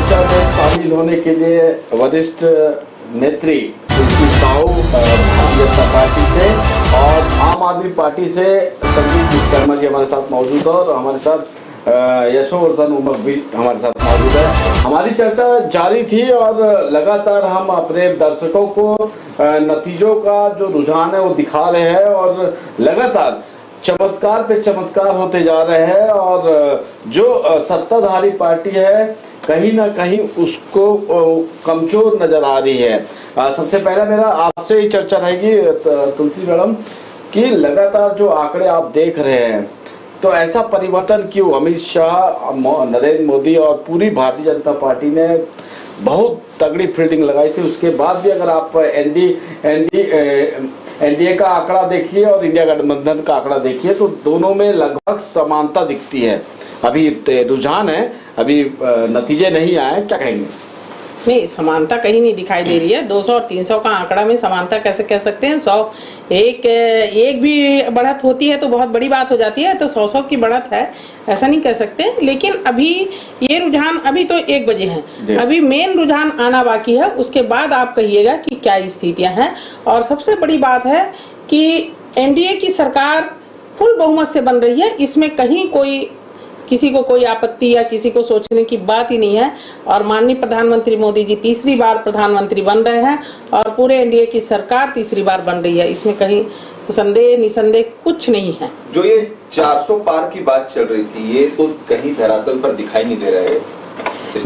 चर्चा में शामिल होने के लिए वरिष्ठ नेत्री तुलसी साहू भारतीय जनता पार्टी से और आम आदमी पार्टी से संदीप विश्वकर्मा जी हमारे साथ मौजूद है और हमारे साथ यशोवर्धन उमर भी हमारे साथ मौजूद है। हमारी चर्चा जारी थी और लगातार हम अपने दर्शकों को नतीजों का जो रुझान है वो दिखा रहे हैं और लगातार चमत्कार पे चमत्कार होते जा रहे हैं और जो सत्ताधारी पार्टी है कहीं ना कहीं उसको कमजोर नजर आ रही है। सबसे पहला मेरा आपसे ही चर्चा रहेगी तुलसी मैडम कि लगातार जो आंकड़े आप देख रहे हैं तो ऐसा परिवर्तन क्यों? अमित शाह, नरेंद्र मोदी और पूरी भारतीय जनता पार्टी ने बहुत तगड़ी फील्डिंग लगाई थी, उसके बाद भी अगर आप एनडीए का आंकड़ा देखिए और इंडिया गठबंधन का आंकड़ा देखिए तो दोनों में लगभग समानता दिखती है। अभी रुझान है, अभी नतीजे नहीं आए, क्या कहेंगे? नहीं, समानता कहीं नहीं दिखाई दे रही है। 200 और 300 का आंकड़ा में समानता कैसे कह सकते हैं? 100 एक भी बढ़त होती है तो बहुत बड़ी बात हो जाती है, तो 100 की बढ़त है ऐसा नहीं कह सकते। लेकिन अभी ये रुझान अभी तो 1 बजे है, अभी मेन रुझान आना बाकी है, उसके बाद आप कहिएगा कि क्या स्थितियां हैं। और सबसे बड़ी बात है कि एनडीए की सरकार फुल बहुमत से बन रही है, इसमें कहीं किसी को कोई आपत्ति या किसी को सोचने की बात ही नहीं है। और माननीय प्रधानमंत्री मोदी जी तीसरी बार प्रधानमंत्री बन रहे हैं और पूरे एनडीए की सरकार तीसरी बार बन रही है, इसमें कहीं संदेह निसंदेह कुछ नहीं है। जो ये 400 पार की बात चल रही थी ये तो कहीं धरातल पर दिखाई नहीं दे रहा है।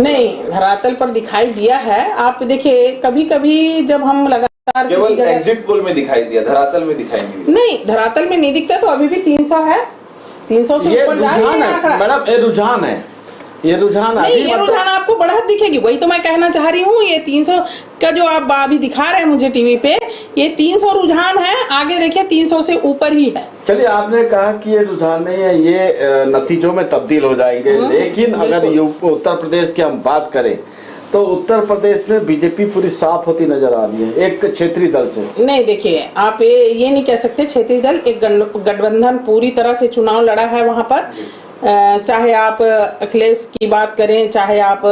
नहीं, धरातल पर दिखाई दिया है। आप देखिए कभी कभी जब हम लगातार केवल एग्जिट पोल में दिखाई दिया, धरातल में दिखाई नहीं दिया। नहीं, धरातल में नहीं दिखता तो अभी भी 300 है, 300 से ऊपर जा रही है मैडम। ये रुझान है, ये रुझान नहीं, ये रुझान आपको बढ़त दिखेगी, वही तो मैं कहना चाह रही हूँ। ये 300 का जो आप अभी दिखा रहे हैं मुझे टीवी पे, ये 300 रुझान है, आगे देखिए 300 से ऊपर ही है। चलिए, आपने कहा कि ये रुझान नहीं है, ये नतीजों में तब्दील हो जाएंगे। लेकिन अगर उत्तर प्रदेश की हम बात करें तो उत्तर प्रदेश में बीजेपी पूरी साफ होती नजर आ रही है एक क्षेत्रीय दल से। नहीं, देखिए आप ये नहीं कह सकते क्षेत्रीय दल, एक गठबंधन पूरी तरह से चुनाव लड़ा है वहां पर। चाहे आप अखिलेश की बात करें, चाहे आप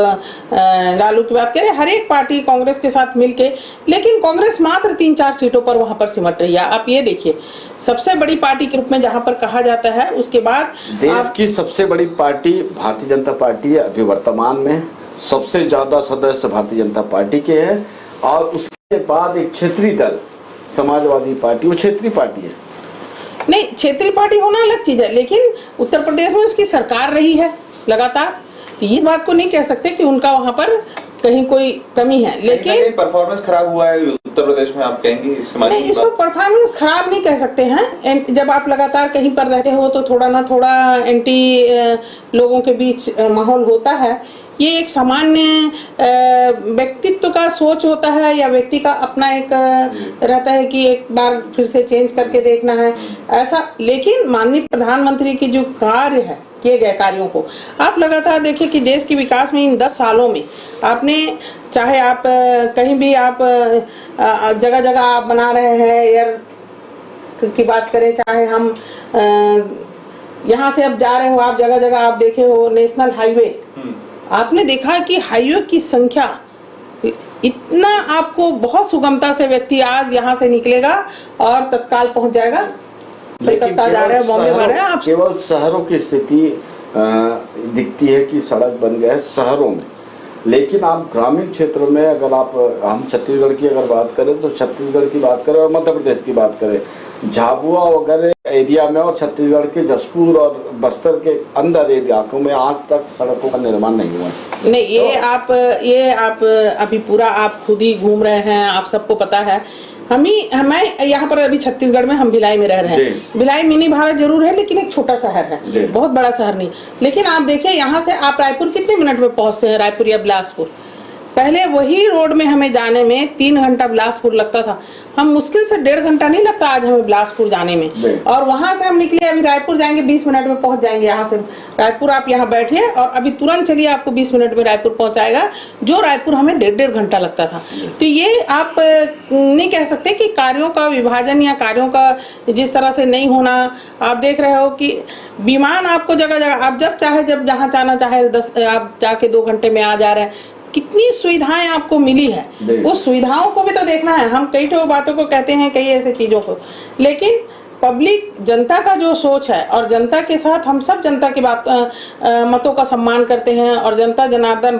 लालू की बात करें, हर एक पार्टी कांग्रेस के साथ मिलके, लेकिन कांग्रेस मात्र 3-4 सीटों पर वहां पर सिमट रही है। आप ये देखिए, सबसे बड़ी पार्टी के रूप में जहां पर कहा जाता है, उसके बाद देश की सबसे बड़ी पार्टी भारतीय जनता पार्टी है। अभी वर्तमान में सबसे ज्यादा सदस्य भारतीय जनता पार्टी के हैं और उसके बाद एक क्षेत्रीय दल समाजवादी पार्टी, वो क्षेत्रीय पार्टी है। नहीं, क्षेत्रीय पार्टी होना अलग चीज है, लेकिन उत्तर प्रदेश में उसकी सरकार रही है लगातार, तो इस बात को नहीं कह सकते कि उनका वहां पर कहीं कोई कमी है। लेकिन परफॉर्मेंस खराब हुआ है उत्तर प्रदेश में, आप कहेंगे नहीं, इसको परफॉर्मेंस खराब नहीं कह सकते हैं। जब आप लगातार कहीं पर रहते हो तो थोड़ा ना थोड़ा एंटी लोगों के बीच माहौल होता है। ये एक सामान्य व्यक्तित्व का सोच होता है या व्यक्ति का अपना एक रहता है कि एक बार फिर से चेंज करके देखना है ऐसा। लेकिन माननीय प्रधानमंत्री की जो कार्य है, किए गए कार्यों को आप लगातार देखिए कि देश के विकास में इन 10 सालों में आपने, चाहे आप कहीं भी आप जगह जगह आप बना रहे हैं, एयर की बात करें, चाहे हम यहाँ से अब जा रहे हो, आप जगह जगह आप देखे हो नेशनल हाईवे, आपने देखा कि हाईवे की संख्या इतना, आपको बहुत सुगमता से व्यक्ति आज यहाँ से निकलेगा और तत्काल पहुंच जाएगा। कलकत्ता जा रहे हैं, बॉम्बे जा रहे हैं। आप केवल शहरों की स्थिति दिखती है कि सड़क बन गए शहरों में, लेकिन आप ग्रामीण क्षेत्रों में अगर हम छत्तीसगढ़ की अगर बात करें तो छत्तीसगढ़ की बात करें और मध्य प्रदेश की बात करें, झाबुआ वगैरह एरिया में और छत्तीसगढ़ के जसपुर और बस्तर के अंदर इलाकों में आज तक सड़कों का निर्माण नहीं हुआ है। नहीं, ये आप अभी पूरा आप खुद ही घूम रहे हैं, आप सबको पता है। मैं यहाँ पर अभी छत्तीसगढ़ में हम भिलाई में रह रहे हैं। भिलाई मिनी भारत जरूर है, लेकिन एक छोटा शहर है, बहुत बड़ा शहर नहीं। लेकिन आप देखिए यहाँ से आप रायपुर कितने मिनट में पहुँचते हैं, रायपुर या बिलासपुर। पहले वही रोड में हमें जाने में 3 घंटा बिलासपुर लगता था, हम मुश्किल से 1.5 घंटा नहीं लगता आज हमें बिलासपुर जाने में। और वहां से हम निकले, अभी रायपुर जाएंगे 20 मिनट में पहुंच जाएंगे। यहाँ से रायपुर आप यहाँ बैठिए और अभी तुरंत चलिए, आपको 20 मिनट में रायपुर पहुंचाएगा, जो रायपुर हमें 1.5 घंटा लगता था। तो ये आप नहीं कह सकते कि कार्यों का विभाजन या कार्यों का जिस तरह से नहीं होना। आप देख रहे हो कि विमान आपको जगह जगह, आप जब चाहे, जब जहाँ जाना चाहे, आप जाके 2 घंटे में आ जा रहे हैं। कितनी सुविधाएं आपको मिली है, उस सुविधाओं को भी तो देखना है। हम कई तो बातों को कहते हैं, कई ऐसे चीजों को, लेकिन पब्लिक जनता का जो सोच है और जनता के साथ हम सब जनता की बात मतों का सम्मान करते हैं। और जनता जनार्दन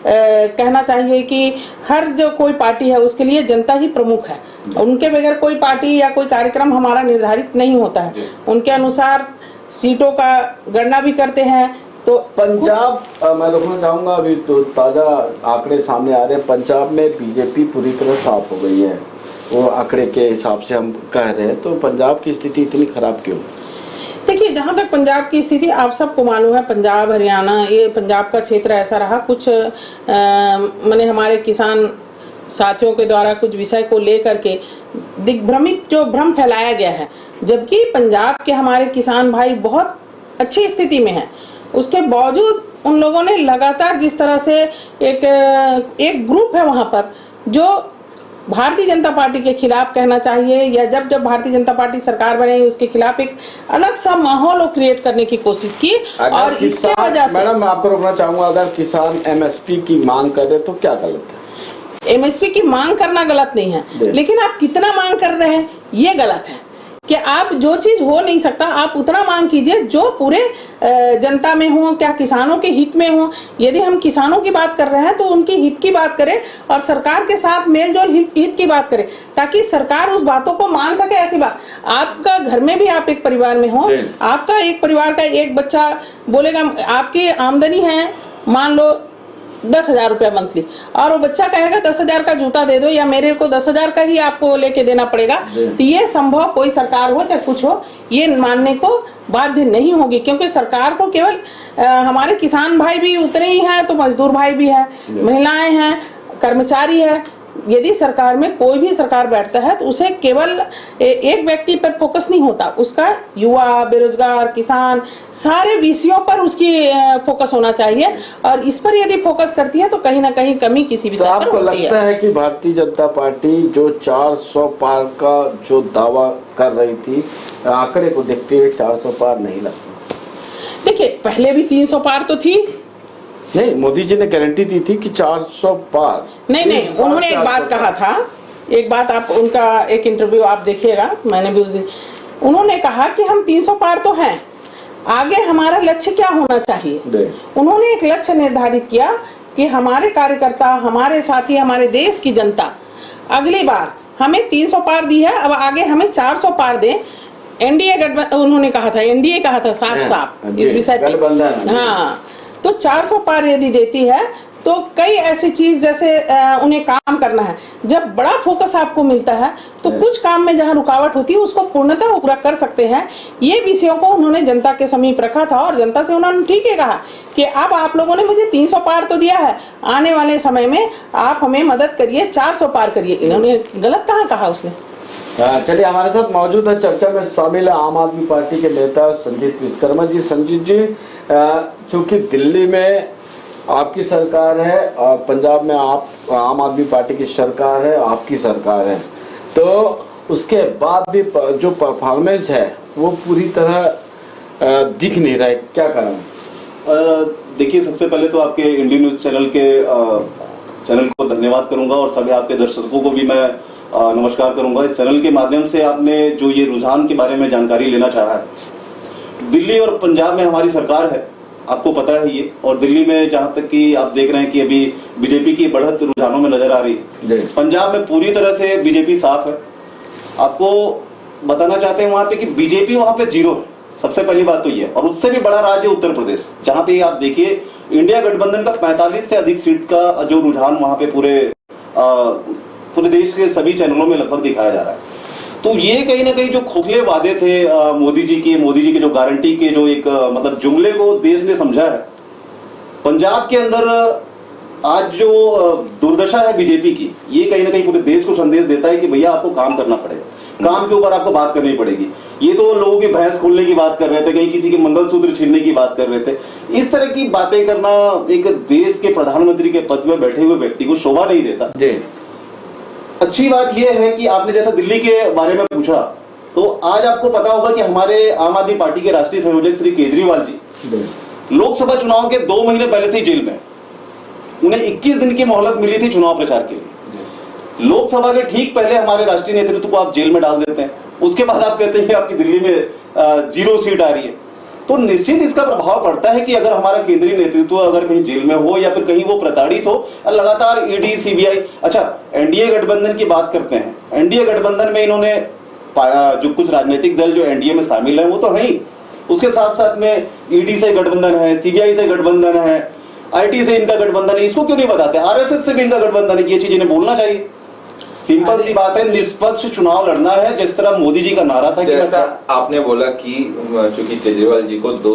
कहना चाहिए कि हर जो कोई पार्टी है उसके लिए जनता ही प्रमुख है। उनके बगैर कोई पार्टी या कोई कार्यक्रम हमारा निर्धारित नहीं होता है। उनके अनुसार सीटों का गणना भी करते हैं। तो पंजाब मैं देखना चाहूंगा, अभी तो ताजा आंकड़े सामने आ रहे हैं। पंजाब में बीजेपी पूरी तरह साफ हो गई है, वो आंकड़े के हिसाब से हम कह रहे हैं। तो पंजाब की स्थिति इतनी खराब क्यों? देखिए, जहाँ तक पंजाब की स्थिति आप सबको मालूम है, पंजाब हरियाणा ये पंजाब का क्षेत्र ऐसा रहा, कुछ मैंने हमारे किसान साथियों के द्वारा कुछ विषय को लेकर के दिग्भ्रमित जो भ्रम फैलाया गया है, जबकि पंजाब के हमारे किसान भाई बहुत अच्छी स्थिति में हैं। उसके बावजूद उन लोगों ने लगातार जिस तरह से एक ग्रुप है वहाँ पर जो भारतीय जनता पार्टी के खिलाफ कहना चाहिए, या जब भारतीय जनता पार्टी सरकार बनेगी उसके खिलाफ एक अलग सा माहौल क्रिएट करने की कोशिश की। और इसके वजह से मैडम मैं आपको रोकना चाहूंगा, अगर किसान एमएसपी की मांग करे तो क्या गलत है? एमएसपी की मांग करना गलत नहीं है, लेकिन आप कितना मांग कर रहे हैं ये गलत है। कि आप जो चीज हो नहीं सकता आप उतना मांग कीजिए जो पूरे जनता में हो, क्या किसानों के हित में हो। यदि हम किसानों की बात कर रहे हैं तो उनके हित की बात करें और सरकार के साथ मेलजोल हित की बात करें, ताकि सरकार उस बातों को मान सके। ऐसी बात, आपका घर में भी आप एक परिवार में हो, आपका एक परिवार का एक बच्चा बोलेगा, आपकी आमदनी है मान लो 10,000 रुपया मंथली, और वो बच्चा कहेगा 10,000 का जूता दे दो या मेरे को 10,000 का ही आपको लेके देना पड़ेगा, तो ये संभव कोई सरकार हो चाहे कुछ हो ये मानने को बाध्य नहीं होगी। क्योंकि सरकार को केवल हमारे किसान भाई भी उतने ही हैं तो मजदूर भाई भी है, महिलाएं हैं, कर्मचारी है। यदि सरकार में कोई भी सरकार बैठता है तो उसे केवल एक व्यक्ति पर फोकस नहीं होता, उसका युवा, बेरोजगार, किसान, सारे विषयों पर उसकी फोकस होना चाहिए। और इस पर यदि फोकस करती है तो कहीं ना कहीं कमी किसी विषय पर होती है। आपको लगता है कि भारतीय जनता पार्टी जो 400 पार का जो दावा कर रही थी, आंकड़े को देखते हुए 400 पार नहीं लगता? देखिए, पहले भी 300 पार तो थी। नहीं, मोदी जी ने गारंटी दी थी कि 400 पार। नहीं, उन्होंने एक बात कहा था, एक बात आप उनका एक इंटरव्यू आप देखिएगा, मैंने भी उस दिन उन्होंने कहा कि हम 300 पार तो हैं, आगे हमारा लक्ष्य क्या होना चाहिए। उन्होंने एक लक्ष्य निर्धारित किया कि हमारे कार्यकर्ता, हमारे साथी, हमारे देश की जनता अगली बार हमें 300 पार दी है, अब आगे हमें 400 पार दें। एनडीए गठबंधन उन्होंने कहा था, एनडीए कहा था साफ इस विषय पे। हाँ, तो 400 पार यदि देती है तो कई ऐसी चीज जैसे उन्हें काम करना है, जब बड़ा फोकस आपको मिलता है तो कुछ काम में जहां रुकावट होती है उसको पूर्णतः पूरा कर सकते हैं। ये विषयों को उन्होंने जनता के समीप रखा था और जनता से उन्होंने ठीक है कहा कि अब आप लोगों ने मुझे 300 पार तो दिया है, आने वाले समय में आप हमें मदद करिए, 400 पार करिए। इन्होंने गलत कहाँ कहा उसने। चलिए, हमारे साथ मौजूद है, चर्चा में शामिल है आम आदमी पार्टी के नेता संजीत विश्वकर्मा जी। संजीत जी, चूंकि दिल्ली में आपकी सरकार है और पंजाब में आप आम आदमी पार्टी की सरकार है, आपकी सरकार है, तो उसके बाद भी जो परफॉर्मेंस है वो पूरी तरह दिख नहीं रहा है, क्या कारण? देखिए, सबसे पहले तो आपके इंडियन न्यूज चैनल को धन्यवाद करूंगा और सभी आपके दर्शकों को भी मैं नमस्कार करूंगा। इस चैनल के माध्यम से आपने जो ये रुझान के बारे में जानकारी लेना चाहा है। दिल्ली और पंजाब में हमारी सरकार है, आपको पता है ये, और दिल्ली में जहां तक कि आप देख रहे हैं कि अभी बीजेपी की बढ़त रुझानों में नजर आ रही है। पंजाब में पूरी तरह से बीजेपी साफ है। आपको बताना चाहते हैं वहां पे कि बीजेपी वहां पे 0 है, सबसे पहली बात तो ये। और उससे भी बड़ा राज्य उत्तर प्रदेश, जहां पे आप देखिए इंडिया गठबंधन का 45 से अधिक सीट का जो रुझान वहां पे पूरे देश के सभी चैनलों में लगभग दिखाया जा रहा है। तो ये कहीं ना कहीं जो खोखले वादे थे मोदी जी के जो गारंटी के जो एक मतलब जुमले को देश ने समझा है। पंजाब के अंदर आज जो दुर्दशा है बीजेपी की, ये कहीं ना कहीं पूरे देश को संदेश देता है कि भैया आपको काम करना पड़ेगा, काम के ऊपर आपको बात करनी पड़ेगी। ये तो लोगों की भैंस खोलने की बात कर रहे थे, कहीं किसी के मंगलसूत्र छीनने की बात कर रहे थे। इस तरह की बातें करना एक देश के प्रधानमंत्री के पद में बैठे हुए व्यक्ति को शोभा नहीं देता। अच्छी बात यह है कि आपने जैसा दिल्ली के बारे में पूछा, तो आज आपको पता होगा कि हमारे आम आदमी पार्टी के राष्ट्रीय संयोजक श्री केजरीवाल जी लोकसभा चुनाव के 2 महीने पहले से ही जेल में। उन्हें 21 दिन की मोहलत मिली थी चुनाव प्रचार के लिए। लोकसभा के ठीक पहले हमारे राष्ट्रीय नेतृत्व को आप जेल में डाल देते हैं, उसके बाद आप कहते हैं कि आपकी दिल्ली में 0 सीट आ रही है। तो निश्चित इसका प्रभाव पड़ता है कि अगर हमारा केंद्रीय नेतृत्व अगर कहीं जेल में हो या फिर कहीं वो प्रताड़ित हो, लगातार ईडी सीबीआई। अच्छा, एनडीए गठबंधन की बात करते हैं, एनडीए गठबंधन में इन्होंने जो कुछ राजनीतिक दल जो एनडीए में शामिल है वो तो है ही, उसके साथ साथ में ईडी से गठबंधन है, सीबीआई से गठबंधन है, आईटी से इनका गठबंधन है। इसको क्यों नहीं बताते? आरएसएस से भी इनका गठबंधन है। ये चीज इन्हें बोलना चाहिए। सिंपल सी बात है, निष्पक्ष चुनाव लड़ना है, जिस तरह मोदी जी का नारा था। जैसा आपने बोला कि चूंकि केजरीवाल जी को 2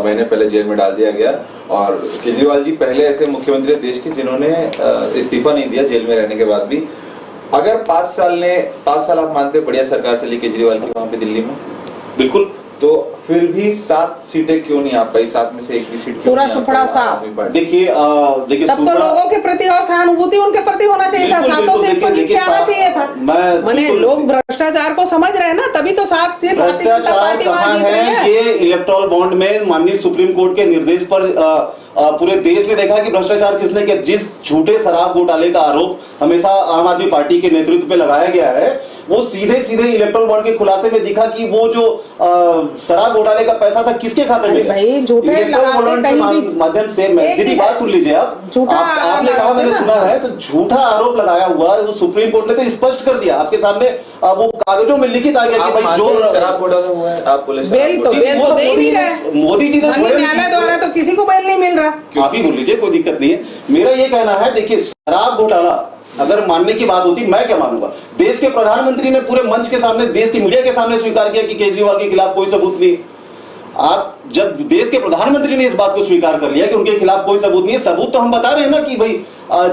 महीने पहले जेल में डाल दिया गया, और केजरीवाल जी पहले ऐसे मुख्यमंत्री देश के जिन्होंने इस्तीफा नहीं दिया जेल में रहने के बाद भी। अगर 5 साल आप मानते बढ़िया सरकार चली केजरीवाल की वहां पे दिल्ली में? बिल्कुल। तो फिर भी 7 सीटें क्यों नहीं आ पाई? 7 में से 1 भी सीट पूरा सुपड़ा साफ। देखिए तब तो लोगों के प्रति और सहानुभूति उनके प्रति होना चाहिए था। 7 सीट तो जीत के आना चाहिए था। मैंने लोग भ्रष्टाचार को समझ रहे हैं ना, तभी तो 7 सीट भारतीय जनता पार्टी वहां जीत रही है। ये इलेक्टोरल बॉन्ड में माननीय सुप्रीम कोर्ट के निर्देश पर पूरे देश ने देखा कि भ्रष्टाचार किसने किया। जिस झूठे शराब घोटाले का आरोप हमेशा आम आदमी पार्टी के नेतृत्व पे लगाया गया है, वो सीधे इलेक्टोरल बॉन्ड के खुलासे में दिखा कि वो जो शराब घोटाले का पैसा था किसके खाते में भाई झूठे माध्यम से। दीदी बात सुन लीजिए आप, आपने कहा मैंने सुना है, तो झूठा आरोप लगाया हुआ तो सुप्रीम कोर्ट ने तो स्पष्ट कर दिया आपके सामने, वो कागजों में लिखित आ गया कि भाई जो शराब घोटाला हुआ है आप पुलिस बेल तो दे ही नहीं रहे। मोदी जी ने न्यायालय द्वारा तो किसी को बेल नहीं मिल रहा। आप ही बोल लीजिए, कोई दिक्कत नहीं है। मेरा ये कहना है, देखिए शराब घोटाला अगर मानने की बात होती, मैं क्या मानूंगा? देश के प्रधानमंत्री ने पूरे मंच के सामने, देश की मीडिया के सामने स्वीकार किया कि केजरीवाल के खिलाफ कोई सबूत नहीं। आप जब देश के प्रधानमंत्री ने इस बात को स्वीकार कर लिया कि उनके खिलाफ कोई सबूत नहीं है, सबूत तो हम बता रहे हैं ना कि भाई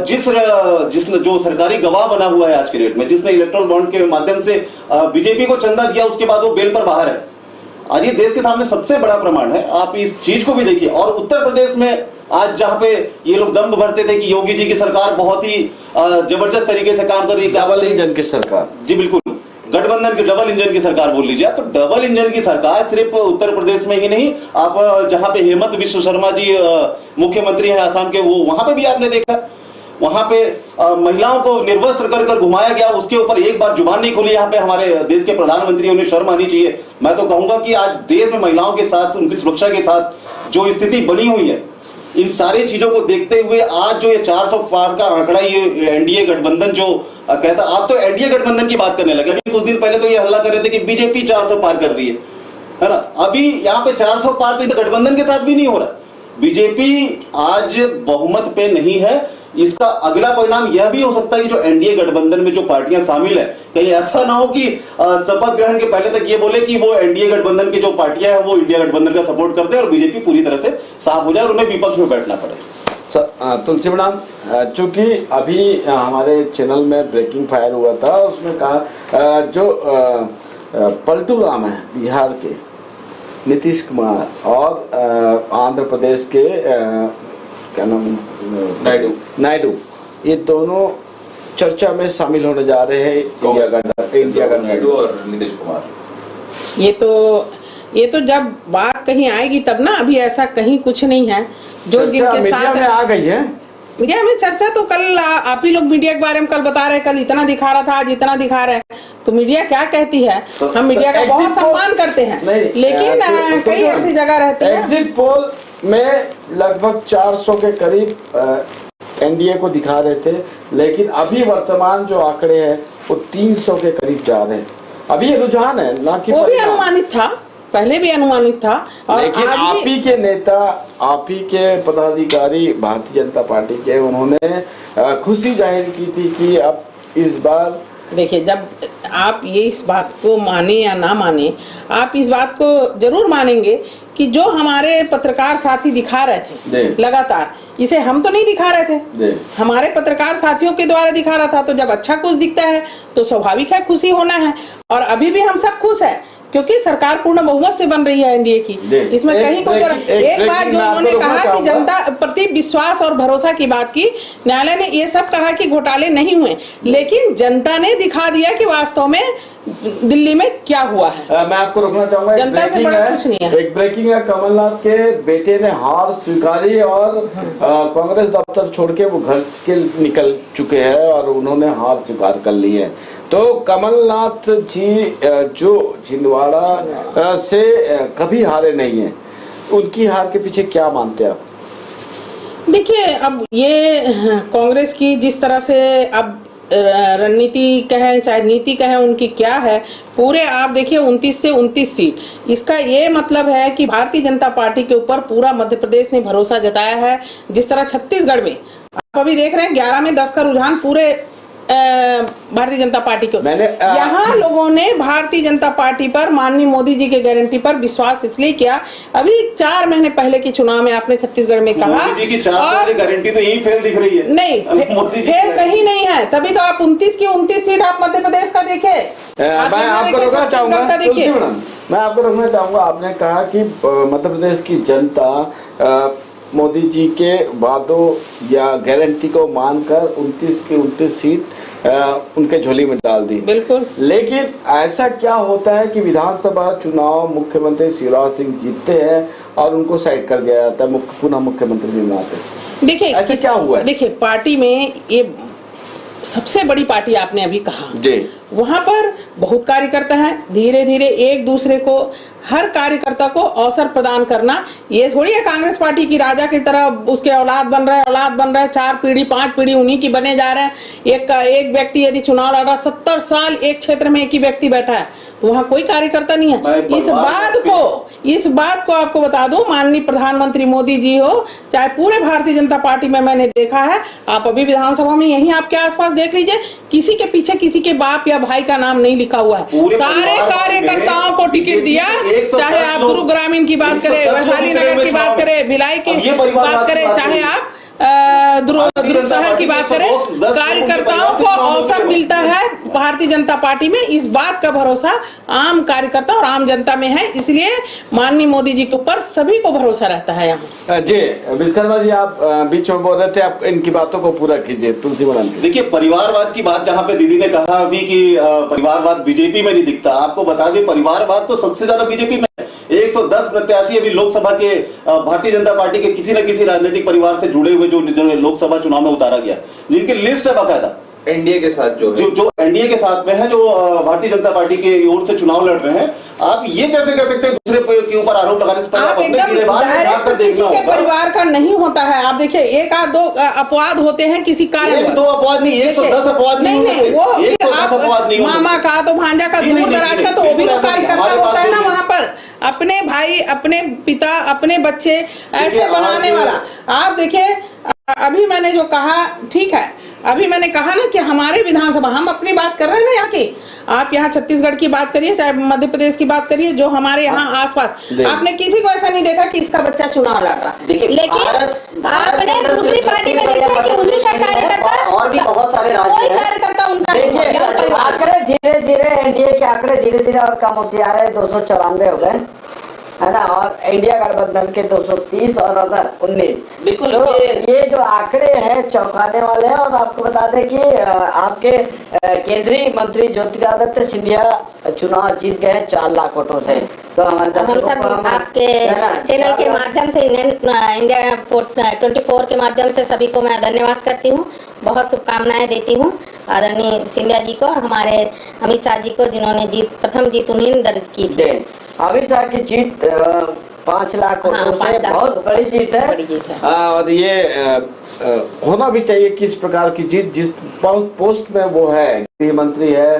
जिसने जो सरकारी गवाह बना हुआ है आज के डेट में, जिसने इलेक्ट्रल बॉन्ड के माध्यम से बीजेपी को चंदा दिया, उसके बाद वो बेल पर बाहर है। आज ये देश के सामने सबसे बड़ा प्रमाण है। आप इस चीज को भी देखिए। और उत्तर प्रदेश में आज जहां पे ये लोग दम भरते थे कि योगी जी की सरकार बहुत ही जबरदस्त तरीके से काम कर रही है, डबल इंजन की सरकार। जी बिल्कुल, गठबंधन की डबल इंजन की सरकार बोल लीजिए। तो डबल इंजन की सरकार सिर्फ उत्तर प्रदेश में ही नहीं, आप जहां पे हेमंत विश्व शर्मा जी मुख्यमंत्री हैं आसाम के, वो वहां पे भी आपने देखा, वहां पे महिलाओं को निर्वस्त्र कर कर घुमाया गया, उसके ऊपर एक बार जुबान नहीं खुली। यहाँ पे हमारे देश के प्रधानमंत्री, उन्हें शर्म आनी चाहिए। मैं तो कहूंगा कि आज देश में महिलाओं के साथ, उनकी सुरक्षा के साथ जो स्थिति बनी हुई है, इन सारी चीजों को देखते हुए आज जो ये 400 पार का आंकड़ा ये एनडीए गठबंधन जो कहता, आप तो एनडीए गठबंधन की बात करने लगे। अभी कुछ दिन पहले तो ये हल्ला कर रहे थे कि बीजेपी 400 पार कर रही है ना। अभी यहाँ पे 400 पार तो गठबंधन के साथ भी नहीं हो रहा। बीजेपी आज बहुमत पे नहीं है। इसका अगला परिणाम यह भी हो सकता है कि जो एनडीए गठबंधन में जो पार्टियां शामिल है, कहीं ऐसा ना हो कि शपथ ग्रहण के पहले तक ये बोले कि वो एनडीए गठबंधन की जो पार्टियां हैं वो इंडिया गठबंधन का सपोर्ट करते हैं और बीजेपी पूरी तरह से साफ हो जाए और उन्हें विपक्ष में बैठना पड़े। तुलसी मैडम, चूंकि अभी हमारे चैनल में ब्रेकिंग फायर हुआ था, उसमें कहा जो पलटू राम है बिहार के, नीतीश कुमार और आंध्र प्रदेश के क्या नाम, नायडू, ये दोनों चर्चा में शामिल होने जा रहे हैं। इंडिया का नायडू और नीतीश कुमार। ये तो जब बात कहीं आएगी तब ना, अभी ऐसा कहीं कुछ नहीं है। जो जिनके साथ में आ गई है मीडिया में चर्चा, तो कल आप ही लोग मीडिया के बारे में कल बता रहे हैं, कल इतना दिखा रहा था, आज इतना दिखा रहे हैं। तो मीडिया क्या कहती है, हम मीडिया का बहुत सम्मान करते हैं, लेकिन कई ऐसी जगह रहती है। एग्जिट पोल में लगभग 400 के करीब एनडीए को दिखा रहे थे, लेकिन अभी वर्तमान जो आंकड़े हैं वो 300 के करीब जा रहे हैं। अभी ये रुझान है ना कि वो भी अनुमानित था, पहले भी अनुमानित था। और लेकिन आप ही के नेता, आप ही के पदाधिकारी भारतीय जनता पार्टी के, उन्होंने खुशी जाहिर की थी कि अब इस बार देखिए, जब आप ये इस बात को माने या ना माने, आप इस बात को जरूर मानेंगे कि जो हमारे पत्रकार साथी दिखा रहे थे लगातार, इसे हम तो नहीं दिखा रहे थे, हमारे पत्रकार साथियों के द्वारा दिखा रहा था। तो जब अच्छा कुछ दिखता है तो स्वाभाविक है खुशी होना है। और अभी भी हम सब खुश है क्योंकि सरकार पूर्ण बहुमत से बन रही है एनडीए की। इसमें कहीं कोई एक बात जो उन्होंने कहा कि जनता प्रति विश्वास और भरोसा की बात की, न्यायालय ने ये सब कहा कि घोटाले नहीं हुए, लेकिन जनता ने दिखा दिया कि वास्तव में दिल्ली में क्या हुआ है। मैं आपको रोकना चाहूंगा, जनता से बड़ा कुछ नहीं है। एक ब्रेकिंग है, कमलनाथ के बेटे ने हार स्वीकारी और कांग्रेस दफ्तर छोड़ के वो घर के निकल चुके हैं और उन्होंने हार स्वीकार कर ली है। तो कमलनाथ जी जो छिंदवाड़ा से कभी हारे नहीं है, उनकी हार के पीछे क्या मानते हैं आप? देखिए, अब ये कांग्रेस की जिस तरह से अब रणनीति कहें चाहे नीति कहें, उनकी क्या है, पूरे आप देखिए 29 से 29 सीट। इसका ये मतलब है कि भारतीय जनता पार्टी के ऊपर पूरा मध्य प्रदेश ने भरोसा जताया है। जिस तरह छत्तीसगढ़ में आप अभी देख रहे हैं 11 में 10 का रुझान पूरे भारतीय जनता पार्टी के, यहाँ लोगों ने भारतीय जनता पार्टी पर, माननीय मोदी जी के गारंटी पर विश्वास इसलिए किया। अभी 4 महीने पहले के चुनाव में आपने छत्तीसगढ़ में कहा मोदी जी की 4 साल की गारंटी तो यही फेल दिख रही है। नहीं, फेल कहीं नहीं है, तभी तो आप 29 की 29 सीट आप मध्य प्रदेश का देखे। मैं आपको रोकना चाहूंगा, आपने कहा कि मध्य प्रदेश की जनता मोदी जी के वादों या गारंटी को मानकर 29 की 29 सीट उनके झोली में डाल दी। बिल्कुल। लेकिन ऐसा क्या होता है कि विधानसभा चुनाव मुख्यमंत्री शिवराज सिंह जीतते हैं और उनको साइड कर दिया जाता है, पुनः मुख्यमंत्री नहीं बनाते? देखिए ऐसा क्या हुआ है? देखिए, पार्टी में ये सबसे बड़ी पार्टी आपने अभी कहा जी, वहां पर बहुत कार्यकर्ता हैं। धीरे धीरे एक दूसरे को, हर कार्यकर्ता को अवसर प्रदान करना, ये थोड़ी है कांग्रेस पार्टी की राजा की तरह उसके औलाद बन रहा है, 4 पीढ़ी 5 पीढ़ी उन्हीं की बने जा रहे हैं। एक व्यक्ति यदि चुनाव लड़ रहा, 70 साल एक क्षेत्र में एक ही व्यक्ति बैठा है, तो वहाँ कोई कार्यकर्ता नहीं है। इस बात को आपको बता दूं, माननीय प्रधानमंत्री मोदी जी हो, चाहे पूरे भारतीय जनता पार्टी में मैंने देखा है, आप अभी विधानसभा में यहीं आपके आसपास देख लीजिए, किसी के पीछे किसी के बाप या भाई का नाम नहीं लिखा हुआ है। सारे कार्यकर्ताओं को टिकट दिया, चाहे आप गुरु ग्रामीण की बात करें, वैशाली नगर की बात करें, भिलाई की बात करें, चाहे आप दुर्ग शहर की बात करें, कार्यकर्ताओं को अवसर मिलता है भारतीय जनता पार्टी में। इस बात का भरोसा आम कार्यकर्ता और आम जनता में है, इसलिए माननीय मोदी जी के ऊपर सभी को भरोसा रहता है यहाँ। जी विश्वकर्मा जी, आप बीच में बोल रहे थे, आप इनकी बातों को पूरा कीजिए। तुलसी बना देखिए, परिवारवाद की बात जहाँ पे दीदी ने कहा अभी कि परिवारवाद बीजेपी में नहीं दिखता, आपको बता दें परिवारवाद तो सबसे ज्यादा बीजेपी में है। 110 प्रत्याशी अभी लोकसभा के भारतीय जनता पार्टी के किसी न किसी राजनीतिक परिवार से जुड़े हुए जो लोकसभा चुनाव में उतारा गया, जिनकी लिस्ट है बाकायदा एनडीए के साथ जो एनडीए के साथ में है, जो भारतीय जनता पार्टी की ओर से चुनाव लड़ रहे हैं। आप ये कैसे कह सकते हैं दूसरे के ऊपर आरोप लगाने से पहले आप एकदम किसी के परिवार का नहीं होता है। आप देखिए, 1 आध 2 अपवाद होते हैं किसी कारण, 2 अपवाद नहीं, 110 अपवाद नहीं, वो मामा का तो भांजा का दूर दराज का, तो वो भी तो कार्यकर्ता होता है ना वहाँ पर, अपने भाई, अपने पिता, अपने बच्चे ऐसे बनाने वाला। आप देखिए, अभी मैंने जो कहा ठीक है, अभी मैंने कहा ना कि हमारे विधानसभा, हम अपनी बात कर रहे हैं ना यहाँ की, आप यहाँ छत्तीसगढ़ की बात करिए, चाहे मध्य प्रदेश की बात करिए, जो हमारे यहाँ आसपास, आपने किसी को ऐसा नहीं देखा कि इसका बच्चा चुनाव लड़ रहा। लेकिन आपने दूसरी पार्टी में देखा कि उन्हीं का कार्यकर्ता और भी बहुत सारे राज्य हैं, कार्यकर्ता उनका आंकड़े धीरे धीरे, एनडीए के आंकड़े धीरे धीरे और कम होते आ रहे हैं। 294 हो गए है ना, और इंडिया गठबंधन के 230 और अदर 19। बिल्कुल, तो ये जो आंकड़े हैं चौंकाने वाले हैं। और आपको बता दें कि आपके केंद्रीय मंत्री ज्योतिरादित्य सिंधिया चुनाव जीत गए 4 लाख वोटों से। तो हम सब आपके चैनल के माध्यम से, इंडिया 24 के माध्यम से सभी को मैं धन्यवाद करती हूँ, बहुत शुभकामनाएं देती हूँ आदरणीय सिंधिया जी को, हमारे अमित शाह जी को, जिन्होंने प्रथम जीत उन्हीं दर्ज की थी। अमित शाह की जीत 5 लाख वोटों से बहुत बड़ी जीत है, बड़ी जीत है। और ये होना भी चाहिए कि इस प्रकार की जीत, जिस पोस्ट में वो है, गृह मंत्री है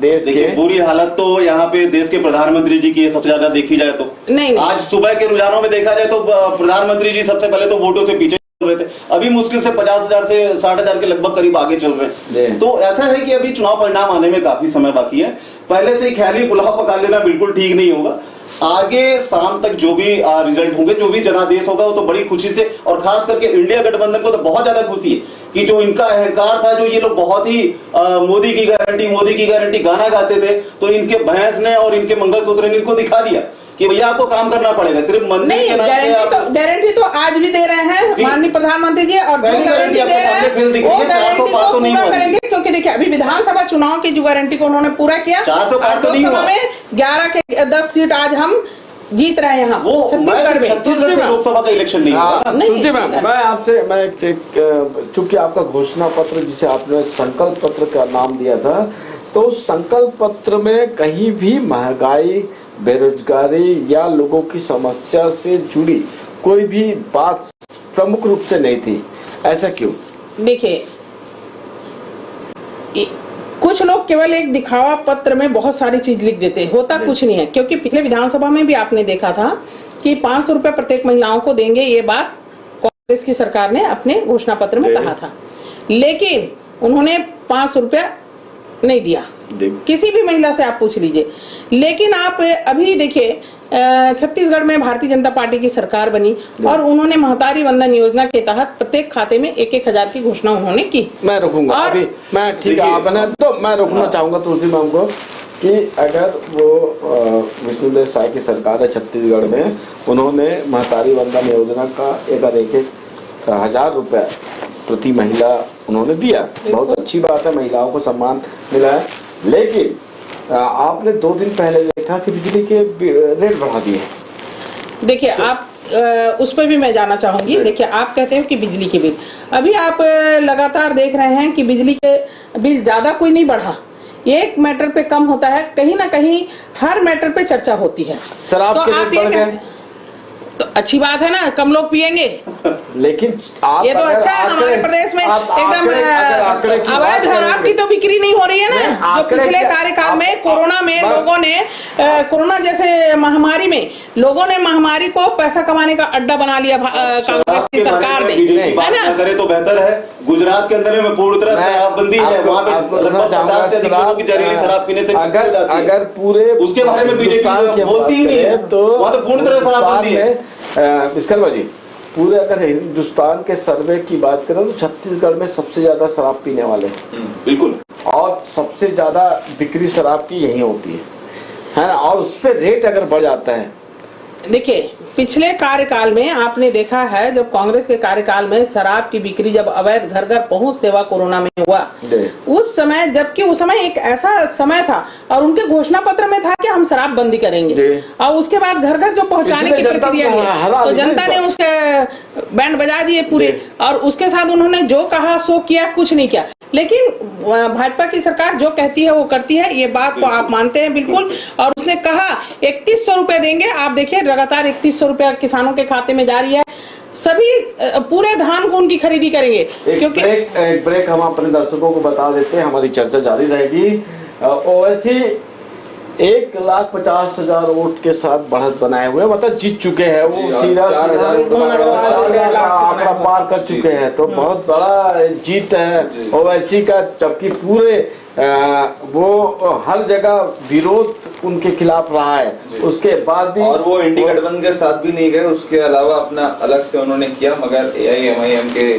देश के। बुरी हालत तो यहाँ पे देश के प्रधानमंत्री जी की सबसे ज्यादा देखी जाए तो नहीं। आज सुबह के रुझानों में देखा जाए तो प्रधानमंत्री जी सबसे पहले तो वोटों से पीछे रहे थे, अभी मुश्किल से 50,000 से 60,000 के लगभग करीब आगे चल रहे हैं। तो ऐसा है कि अभी चुनाव परिणाम आने में काफी समय बाकी है, पहले से ख्याली पुलाव पका लेना बिल्कुल ठीक नहीं होगा। आगे शाम तक जो भी रिजल्ट होंगे, जो भी जनादेश होगा, वो तो बड़ी खुशी से, और खास करके इंडिया गठबंधन को तो बहुत ज्यादा खुशी है कि जो इनका अहंकार था, जो ये लोग बहुत ही मोदी की गारंटी गाना गाते थे, तो इनके भैंस ने और इनके मंगलसूत्र ने इनको दिखा दिया कि भैया आपको काम करना पड़ेगा, सिर्फ मंदिर नहीं, के नाम पे गारंटी तो आज भी दे रहे हैं माननीय प्रधानमंत्री जी, और जो गारंटी दे रहे हैं वो गारंटी को पूरा करेंगे, क्योंकि देखिए अभी विधानसभा चुनाव की जो गारंटी को उन्होंने पूरा किया, 400 पार तो नहीं हुआ। लोकसभा में 11 के 10 सीट आज हम जीत रहे हैं यहाँ वो छत्तीसगढ़ से लोकसभा का इलेक्शन नहीं हुआ। तुलसी मैम, मैं चूंकि आपका घोषणा पत्र जिसे आपने संकल्प पत्र का नाम दिया था, तो संकल्प पत्र में कहीं भी महंगाई, बेरोजगारी या लोगों की समस्या से जुड़ी कोई भी बात प्रमुख रूप से नहीं थी, ऐसा क्यों? देखिए, कुछ लोग केवल एक दिखावा पत्र में बहुत सारी चीज लिख देते हैं, होता कुछ नहीं है। क्योंकि पिछले विधानसभा में भी आपने देखा था कि 500 रुपए प्रत्येक महिलाओं को देंगे, ये बात कांग्रेस की सरकार ने अपने घोषणा पत्र में कहा था, लेकिन उन्होंने 500 रुपया नहीं दिया, किसी भी महिला से आप पूछ लीजिए। लेकिन आप अभी देखिए, छत्तीसगढ़ में भारतीय जनता पार्टी की सरकार बनी और उन्होंने महतारी वंदन योजना के तहत प्रत्येक खाते में 1,000 की घोषणा उन्होंने की। मैं रुकूंगा अभी, मैं ठीक है आपने, तो मैं रुकना चाहूंगा तुलसी मैम को कि अगर वो विष्णुदेव साय की सरकार है छत्तीसगढ़ में, उन्होंने महतारी वंदन योजना का 1,000 रुपया प्रति महिला उन्होंने दिया, बहुत अच्छी बात है, महिलाओं को सम्मान मिला है। लेकिन आपने 2 दिन पहले देखा कि बिजली के रेट बढ़ा दिए। देखिए आप उस पर भी मैं जाना चाहूंगी। देखिए, आप कहते हो कि बिजली के बिल, अभी आप लगातार देख रहे हैं कि बिजली के बिल ज्यादा कोई नहीं बढ़ा, एक मैटर पे कम होता है, कहीं ना कहीं हर मैटर पे चर्चा होती है। शराब के रेट बढ़ गए तो अच्छी बात है ना, कम लोग पिएंगे, लेकिन आप ये तो अच्छा है। हमारे प्रदेश में एकदम अवैध शराब की तो बिक्री नहीं हो रही है ना, जो पिछले कार्यकाल में कोरोना में लोगों ने कोरोना जैसे महामारी में लोगों ने महामारी को पैसा कमाने का अड्डा बना लिया कांग्रेस की सरकार ने, है ना। करे तो बेहतर है। गुजरात के अंदर में पूरी तरह शराबबंदी है, वहाँ पे लगभग 50 से अधिक लोगों की जहरीली शराब पीने से अगर पूरे उसके बारे में बीजेपी बोलती ही नहीं है, तो वहाँ तो पूरी तरह शराबबंदी है। विश्वकर्मा जी, पूरे अगर हिंदुस्तान के सर्वे की बात करें तो छत्तीसगढ़ में सबसे ज्यादा शराब पीने वाले, बिल्कुल, और सबसे ज्यादा बिक्री शराब की यही होती है ना, और उस पर रेट अगर बढ़ जाता है। देखिए, पिछले कार्यकाल में आपने देखा है, जब कांग्रेस के कार्यकाल में शराब की बिक्री, जब अवैध घर घर पहुंच सेवा कोरोना में हुआ, उस समय, जबकि उस समय एक ऐसा समय था और उनके घोषणा पत्र में था कि हम शराब बंदी करेंगे, और उसके बाद घर घर जो पहुंचाने की प्रक्रिया है, तो जनता ने उसके बैंड बजा दिए पूरे, और उसके साथ उन्होंने जो कहा सो किया, कुछ नहीं किया। लेकिन भाजपा की सरकार जो कहती है वो करती है, ये बात को आप मानते हैं बिल्कुल। और उसने कहा 3100 रुपए देंगे, आप देखिए लगातार 3100 रुपया किसानों के खाते में जारी है, सभी पूरे धान को उनकी खरीदी करेंगे। क्योंकि एक ब्रेक हम अपने दर्शकों को बता देते हैं, हमारी चर्चा जारी रहेगी। ओवैसी 1,50,000 वोट के साथ बढ़त बनाए हुए, मतलब जीत चुके हैं, वो सीधा आंकड़ा पार कर चुके हैं, तो बहुत बड़ा जीत है ओवैसी का। जबकि पूरे वो हर जगह विरोध उनके खिलाफ रहा है, उसके बाद भी, और वो इंडी गठबंधन के साथ भी नहीं गए, उसके अलावा अपना अलग से उन्होंने किया, मगर AIMIM के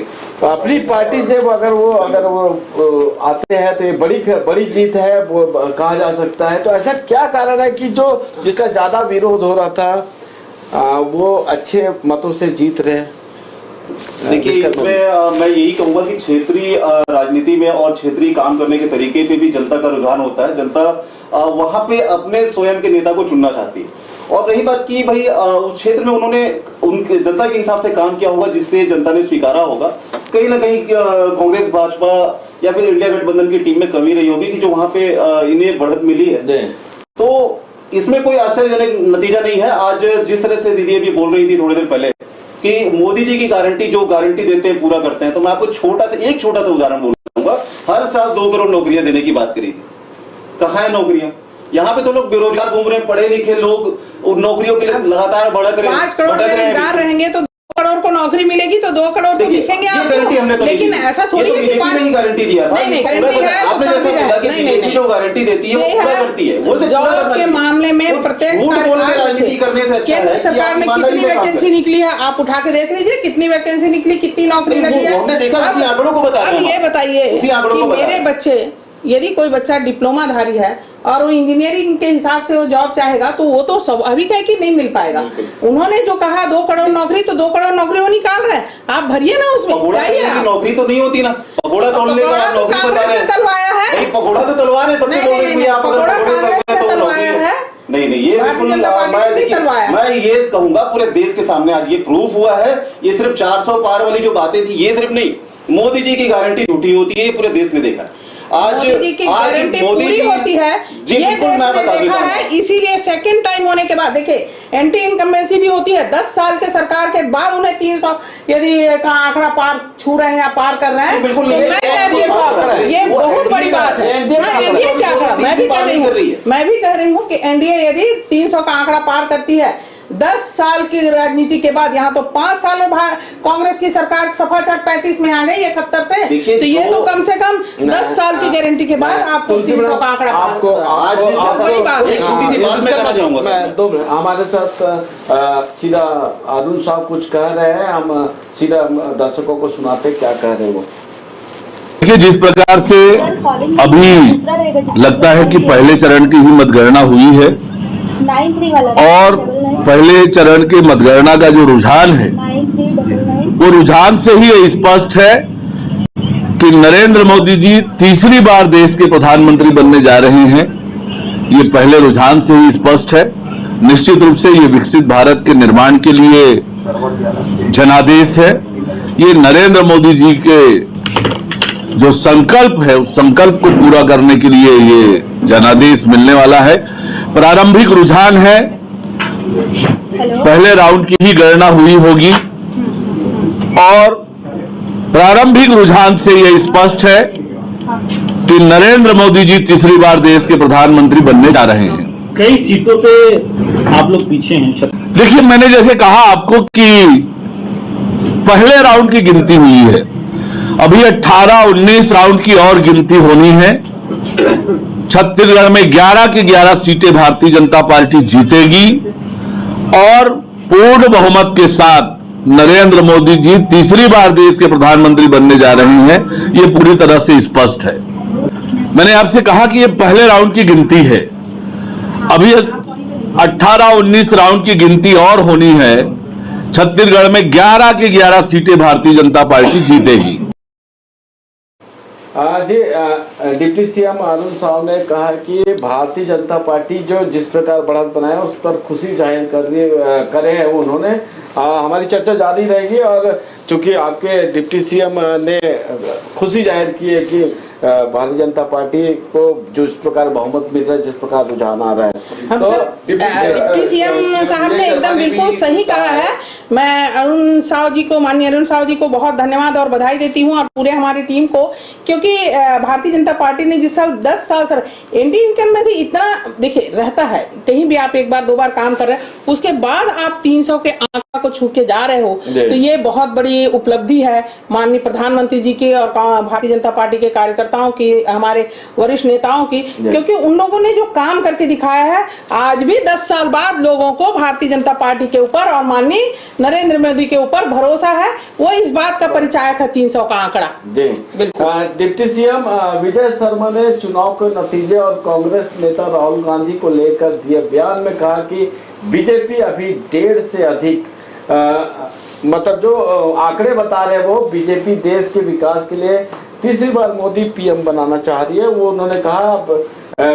अपनी पार्टी से अगर वो आते हैं तो ये बड़ी जीत है, वो कहा जा सकता है। तो ऐसा क्या कारण है कि जो जिसका ज्यादा विरोध हो रहा था वो अच्छे मतों से जीत रहे? देखिए, इसमें मैं यही कहूंगा कि क्षेत्रीय राजनीति में और क्षेत्रीय काम करने के तरीके पे भी जनता का रुझान होता है। जनता वहां पे अपने स्वयं के नेता को चुनना चाहती है, और रही बात की भाई उस क्षेत्र में उन्होंने उनके जनता के हिसाब से काम किया होगा, जिससे जनता ने स्वीकारा होगा। कहीं ना कहीं कांग्रेस, भाजपा या फिर इंडिया गठबंधन की टीम में कमी रही होगी कि जो वहां पे इन्हें बढ़त मिली है। तो इसमें कोई आश्चर्यजनक नतीजा नहीं है। आज जिस तरह से दीदी अभी बोल रही थी थोड़ी देर पहले कि मोदी जी की गारंटी, जो गारंटी देते हैं पूरा करते हैं, तो मैं आपको एक छोटा सा उदाहरण बोलूंगा। हर साल 2 करोड़ नौकरियां देने की बात करी थी, कहाँ है नौकरियां? यहाँ पे तो लोग बेरोजगार घूम रहे हैं, पढ़े लिखे लोग नौकरियों के लिए लगातार भटक रहे हैं। 5 करोड़ बेरोजगार रहेंगे तो 2 करोड़ को नौकरी मिलेगी, तो 2 करोड़ तो दिखेंगे आपको। लेकिन ऐसा थोड़ी है कि गारंटी दिया था, नहीं गारंटी है, आपने जैसे बोला कि बीजेपी जो गारंटी देती है वो पूरा करती है। जॉब के मामले में प्रत्येक करने से अच्छा केंद्र है कि सरकार आप में ईमानदारी कितनी से काम वैकेंसी करें। निकली है, आप उठा के देख लीजिए कितनी वैकेंसी निकली, कितनी नौकरी नहीं, लगी वो है। हमने देखा, अब- उसी आंकड़ों को बता रहे अब हैं ये हम। बताइए उसी आंकड़ों कि को बता मेरे रहे हैं। बच्चे, यदि कोई बच्चा डिप्लोमाधारी है और वो इंजीनियरिंग के हिसाब से वो जॉब चाहेगा तो वो तो स्वाभाविक है कि नहीं मिल पाएगा। उन्होंने जो कहा 2 करोड़ नौकरी, तो 2 करोड़ नौकरी वो निकाल रहे हैं, आप भरिए ना उसमें, पकौड़ा जाइए तलने की आप। नौकरी तो नहीं होती ना, पकौड़ा तोड़ने का पकौड़ा आप तो नौकरी बता कांग्रेस रहे ने हैं। तलवाया है। नहीं, पकौड़ा तो तलवा रहे, सबसे नहीं, बोल रहे नहीं, हैं भैया आप अगर पकौड़ा पकौड़े कांग्रेस तलते हैं ने तो तलवाया नौकरी है। नहीं, ये भारतीय बिल्कुल जनता पार्टी मैं ने देखिए, तलवाया। मैं ये कहूंगा पूरे देश के सामने आज ये प्रूफ हुआ है। ये सिर्फ 400 पार वाली जो बातें थी ये सिर्फ नहीं, मोदी जी की गारंटी झूठी होती है, ये पूरे देश ने देखा। आज मोदी जी की गारंटी मोदी पूरी जी- होती है, जी ये बिल्कुल, देश मैं ने बता देखा देता है। हूं। इसीलिए सेकंड टाइम होने के बाद देखिए एंटी इनकम्बेंसी भी होती है, 10 साल के सरकार के बाद उन्हें 300 यदि का आंकड़ा पार छू रहे हैं या पार कर रहे हैं, तो बिल्कुल तो नहीं, मैं ये कहती एनडीए का हूँ आंकड़ा है। ये वो बहुत एनडीए बड़ी का बात है। एनडीए का हाँ, आंकड़ा एनडीए है। क्या आंकड़ा, मैं भी कह रही कर रही हूँ, है। मैं भी कह रही हूँ कि एनडीए यदि 300 का आंकड़ा पार करती है 10 साल की राजनीति के बाद, यहाँ तो 5 साल में कांग्रेस की सरकार सफा चट 35 में आ गई 71 से, देखिए, तो ये जो- तो कम से कम 10 साल की गारंटी के बाद आपको 300 का आंकड़ा पार आपको करना है। आज बहुत बड़ी बात है। एक छोटी सी बात मैं कहना चाहूंगा सर। मैं 2 मिनट, हमारे साथ सीधा अरुण साहब कुछ कह रहे हैं, हम सीधा दर्शकों को सुनाते क्या कह रहे हैं वो। देखिए, जिस प्रकार से अभी लगता है कि पहले चरण की ही मतगणना हुई है और पहले चरण के मतगणना का जो रुझान है वो रुझान से ही ये स्पष्ट है कि नरेंद्र मोदी जी तीसरी बार देश के प्रधानमंत्री बनने जा रहे हैं। ये पहले रुझान से ही स्पष्ट है। निश्चित रूप से ये विकसित भारत के निर्माण के लिए जनादेश है। ये नरेंद्र मोदी जी के जो संकल्प है उस संकल्प को पूरा करने के लिए ये जनादेश मिलने वाला है। प्रारंभिक रुझान है, पहले राउंड की ही गणना हुई होगी और प्रारंभिक रुझान से यह स्पष्ट है कि नरेंद्र मोदी जी तीसरी बार देश के प्रधानमंत्री बनने जा रहे हैं। कई सीटों पे आप लोग पीछे हैं। देखिए, मैंने जैसे कहा आपको कि पहले राउंड की गिनती हुई है, अभी 18-19 राउंड की और गिनती होनी है। छत्तीसगढ़ में 11 की 11 सीटें भारतीय जनता पार्टी जीतेगी और पूर्ण बहुमत के साथ नरेंद्र मोदी जी तीसरी बार देश के प्रधानमंत्री बनने जा रहे हैं। ये पूरी तरह से स्पष्ट है। मैंने आपसे कहा कि ये पहले राउंड की गिनती है, अभी 18-19 राउंड की गिनती और होनी है। छत्तीसगढ़ में 11 की 11 सीटें भारतीय जनता पार्टी जीतेगी। जी, डिप्टी सीएम अरुण साहब ने कहा कि भारतीय जनता पार्टी जो जिस प्रकार बढ़त बनाया उस पर खुशी जाहिर करे हैं उन्होंने। हमारी चर्चा जारी रहेगी और चूंकि आपके डिप्टी सीएम ने खुशी जाहिर की है कि भारतीय जनता पार्टी को जो इस प्रकार बहुमत मिल रहा है, जिस प्रकार रुझान आ रहा है, हम तो सब डिप्टी सीएम साहब ने एकदम बिल्कुल सही कहा है। मैं अरुण साव जी को, माननीय अरुण साव जी को बहुत धन्यवाद और बधाई देती हूं और पूरे हमारी टीम को, क्योंकि भारतीय जनता पार्टी ने जिस साल 10 साल सर एंटी इनकम में से इतना देखिए रहता है, कहीं भी आप 1 बार 2 बार काम कर रहे हैं उसके बाद आप 300 के आंकड़ा को छू के जा रहे हो, तो ये बहुत बड़ी उपलब्धि है माननीय प्रधानमंत्री जी की और भारतीय जनता पार्टी के कार्यकर्ताओं की, हमारे वरिष्ठ नेताओं की, क्योंकि उन लोगों ने जो काम करके दिखाया है। आज भी 10 साल बाद लोगों को भारतीय जनता पार्टी के ऊपर और माननीय नरेंद्र मोदी के ऊपर भरोसा है, वो इस बात का परिचायक है 300 का आंकड़ा। जी बिल्कुल। डिप्टी सीएम विजय शर्मा ने चुनाव के नतीजे और कांग्रेस नेता राहुल गांधी को लेकर दिए बयान में कहा कि बीजेपी अभी 1.5 से अधिक मतलब जो आंकड़े बता रहे हैं वो बीजेपी देश के विकास के लिए तीसरी बार मोदी पीएम बनाना चाह रही है, वो उन्होंने कहा। अब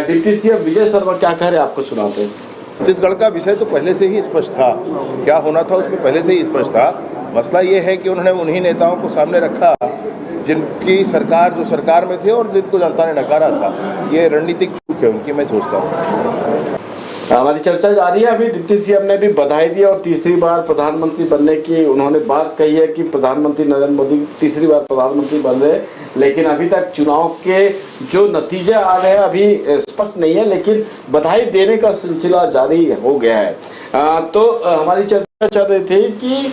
डिप्टी सीएम विजय शर्मा क्या कह रहे हैं आपको सुनाते हैं। छत्तीसगढ़ का विषय तो पहले से ही स्पष्ट था, क्या होना था उसमें पहले से ही स्पष्ट था। मसला ये है कि उन्होंने उन्हीं नेताओं को सामने रखा जिनकी सरकार जो सरकार में थे और जिनको जनता ने नकारा था। ये रणनीतिक चूक है उनकी, मैं सोचता हूँ। हमारी चर्चा जारी है। अभी डिप्टी सीएम ने भी बधाई दी और तीसरी बार प्रधानमंत्री बनने की उन्होंने बात कही है कि प्रधानमंत्री नरेंद्र मोदी तीसरी बार प्रधानमंत्री बन रहे, लेकिन अभी तक चुनाव के जो नतीजे आ रहे हैं अभी स्पष्ट नहीं है, लेकिन बधाई देने का सिलसिला जारी हो गया है। तो हमारी चर्चा चल रही थी कि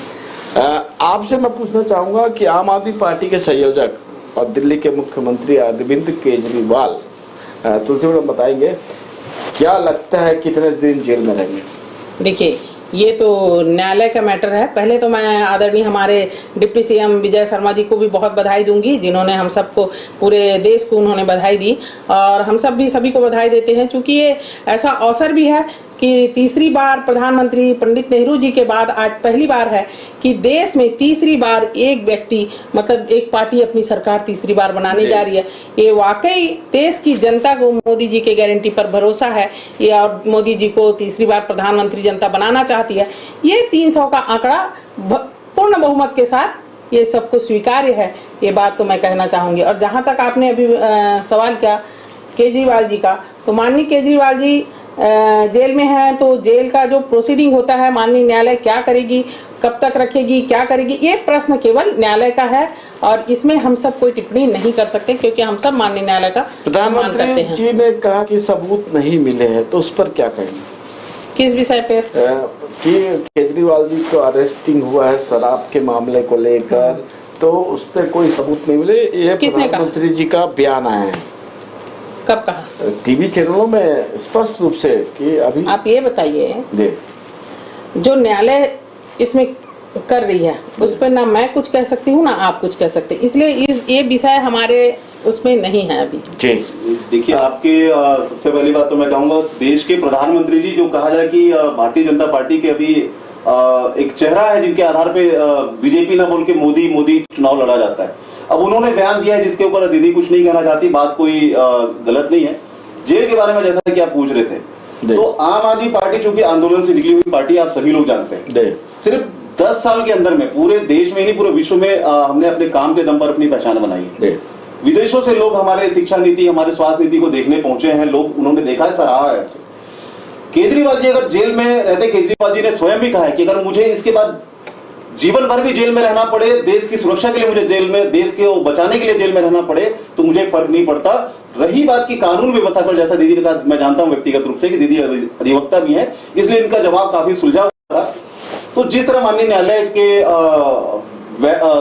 आपसे मैं पूछना चाहूंगा कि आम आदमी पार्टी के संयोजक और दिल्ली के मुख्यमंत्री अरविंद केजरीवाल तुलसी मैडम बताएंगे क्या लगता है कितने दिन जेल में रहेंगे? देखिए, ये तो न्यायालय का मैटर है। पहले तो मैं आदरणीय हमारे डिप्टी सीएम विजय शर्मा जी को भी बहुत बधाई दूंगी, जिन्होंने हम सबको, पूरे देश को उन्होंने बधाई दी, और हम सब भी सभी को बधाई देते हैं, क्योंकि ये ऐसा अवसर भी है कि तीसरी बार प्रधानमंत्री पंडित नेहरू जी के बाद आज पहली बार है कि देश में तीसरी बार एक व्यक्ति, मतलब एक पार्टी अपनी सरकार तीसरी बार बनाने जा रही है। ये वाकई देश की जनता को मोदी जी के गारंटी पर भरोसा है, ये, और मोदी जी को तीसरी बार प्रधानमंत्री जनता बनाना चाहती है। ये 300 का आंकड़ा पूर्ण बहुमत के साथ ये सबको स्वीकार्य है, ये बात तो मैं कहना चाहूंगी। और जहां तक आपने अभी सवाल किया केजरीवाल जी का, तो माननीय केजरीवाल जी जेल में है, तो जेल का जो प्रोसीडिंग होता है माननीय न्यायालय क्या करेगी, कब तक रखेगी, क्या करेगी, ये प्रश्न केवल न्यायालय का है, और इसमें हम सब कोई टिप्पणी नहीं कर सकते, क्योंकि हम सब माननीय न्यायालय का सम्मान करते प्रधानमंत्री हैं। जी ने कहा कि सबूत नहीं मिले हैं, तो उस पर क्या कहेंगे? किस विषय पे? कि केजरीवाल जी को अरेस्टिंग हुआ है शराब के मामले को लेकर, तो उस पर कोई सबूत नहीं मिले, ये किसने कहा? प्रधानमंत्री जी का बयान आया है। कब कहा? टीवी चैनलों में स्पष्ट रूप से कि अभी। आप ये बताइए, जी, जो न्यायालय इसमें कर रही है उस पर ना मैं कुछ कह सकती हूँ ना आप कुछ कह सकते, इसलिए ये विषय हमारे उसमें नहीं है अभी। जी, देखिए, आपके सबसे पहली बात तो मैं कहूंगा, देश के प्रधानमंत्री जी, जो कहा जाए कि भारतीय जनता पार्टी के अभी एक चेहरा है जिनके आधार पे बीजेपी ना बोल के मोदी मोदी चुनाव लड़ा जाता है। अब उन्होंने बयान दिया है जिसके ऊपर दीदी कुछ नहीं कहना चाहती, बात कोई गलत नहीं है। जेल के बारे में जैसा कि आप पूछ रहे थे, तो आम आदमी पार्टी चूंकि आंदोलन से निकली हुई पार्टी, आप सभी लोग जानते हैं, सिर्फ 10 साल के अंदर में पूरे देश में ही नहीं पूरे विश्व में हमने अपने काम के दम पर अपनी पहचान बनाई है। विदेशों से लोग हमारे शिक्षा नीति, हमारे स्वास्थ्य नीति को देखने पहुंचे हैं, लोग उन्होंने देखा है, सराहा है। केजरीवाल जी अगर जेल में रहते, केजरीवाल जी ने स्वयं भी कहा है कि अगर मुझे इसके बाद जीवन भर भी जेल में रहना पड़े, देश की सुरक्षा के लिए मुझे जेल में, देश को बचाने के लिए जेल में रहना पड़े, तो मुझे फर्क नहीं पड़ता। रही बात की कानून व्यवस्था पर, जैसा दीदी ने कहा, मैं जानता हूं व्यक्तिगत रूप से कि दीदी अधिवक्ता भी है, इसलिए इनका जवाब काफी सुलझा हुआ था। तो जिस तरह माननीय न्यायालय के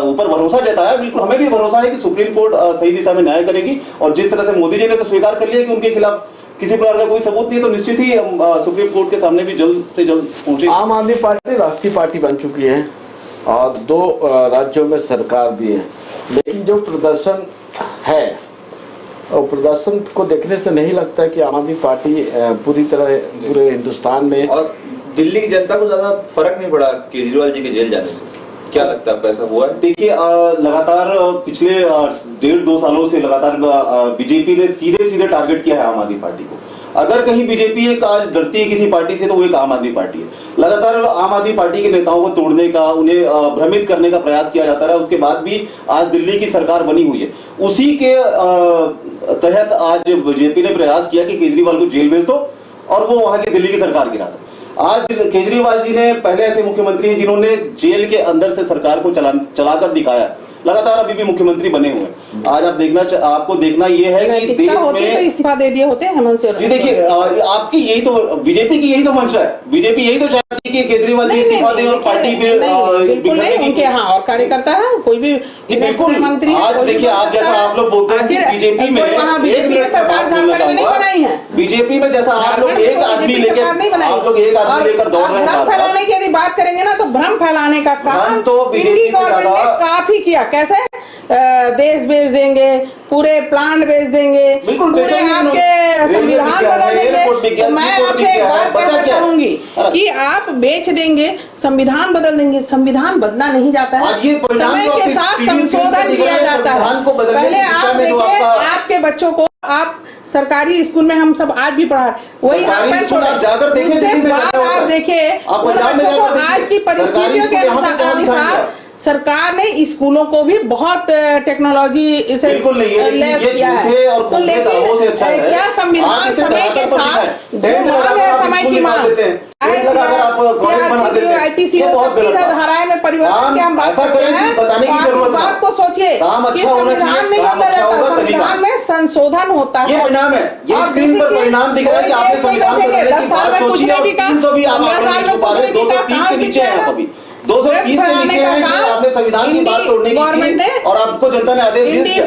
ऊपर भरोसा जताया, बिल्कुल हमें भी भरोसा है कि सुप्रीम कोर्ट सही दिशा में न्याय करेगी। और जिस तरह से मोदी जी ने तो स्वीकार कर लिया कि उनके खिलाफ किसी प्रकार का कोई सबूत नहीं, तो निश्चित ही हम सुप्रीम कोर्ट के सामने भी जल्द से जल्द पहुंचे। आम आदमी पार्टी राष्ट्रीय पार्टी बन चुकी है और 2 राज्यों में सरकार भी है, लेकिन जो प्रदर्शन है, और प्रदर्शन को देखने से नहीं लगता कि आम आदमी पार्टी पूरी तरह पूरे हिंदुस्तान में। और दिल्ली की जनता को ज्यादा फर्क नहीं पड़ा केजरीवाल जी के जेल जाने से, क्या लगता है ऐसा हुआ है? देखिए, लगातार पिछले 1.5-2 सालों से लगातार बीजेपी ने सीधे सीधे टारगेट किया है आम आदमी पार्टी को। अगर कहीं बीजेपी एक आज डरती है किसी पार्टी से, तो वो एक आम आदमी पार्टी है। लगातार आम आदमी पार्टी के नेताओं को तोड़ने का, उन्हें भ्रमित करने का प्रयास किया जाता रहा। उसके बाद भी आज दिल्ली की सरकार बनी हुई है, उसी के तहत आज बीजेपी ने प्रयास किया कि केजरीवाल को जेल भेज दो और वो वहां की दिल्ली की सरकार गिरा दो। आज केजरीवाल जी ने पहले ऐसे मुख्यमंत्री हैं जिन्होंने जेल के अंदर से सरकार को चलाकर दिखाया, लगातार अभी भी मुख्यमंत्री बने हुए हैं। आज आप आपको देखना यह है कि देश में तो इस्तीफा दे दिए होते हेमंत सोरेन जी। देखिए, आपकी यही तो बीजेपी की यही तो मंशा है, बीजेपी यही तो चाहती है कि केजरीवाल जी इस्तीफा दें और पार्टी फिर बिल्कुल नहीं, उनके यहाँ और कार्यकर्ता है, कोई भी मुख्यमंत्री। आज देखिए, आप जैसा आप लोग बोलते हैं बीजेपी में बीजेपी ने सरकार झारखंड में नहीं बनाई है, बीजेपी में जैसा आप लोग एक आदमी लेकर दौड़ रहे हैं, भ्रम फैलाने की यदि बात करेंगे ना, तो भ्रम फैलाने का काम तो इंडी गवर्नमेंट ने काफी किया। कैसे? देश बेच देंगे, पूरे प्लांट बेच देंगे, पूरे आपके संविधान बदल देंगे। तो मैं आपसे एक बात कहना चाहूंगी कि आप बेच देंगे, संविधान बदल देंगे। संविधान बदला नहीं जाता है, समय के साथ संशोधन किया जाता है। पहले आप देखिए, आपके बच्चों को आप सरकारी स्कूल में हम सब आज भी पढ़ा, वही हाथ छोड़ा, उसके बाद आप देखिए उन बच्चों को आज की परिस्थितियों के अनुसार सरकार ने स्कूलों को भी बहुत टेक्नोलॉजी से लैस किया है। तो लेकिन क्या संविधान समय के साथ जो मांग है, समय की मांग, आईपीसी धाराएं में परिवर्तन की हम बात करते हैं, तो बात को सोचिए कि संविधान नहीं बदला जाता, संविधान में संशोधन होता है। और स्क्रीन पर परिणाम दिख रहा है कि आपने संविधान बदलने की 10 साल में कुछ नहीं बिका, 15 साल में कुछ नहीं बिका, कहाँ बिका? 230 के नीचे है कि आपने संविधान की बात तोड़ने की थी और आपको जनता ने आदेश दिया।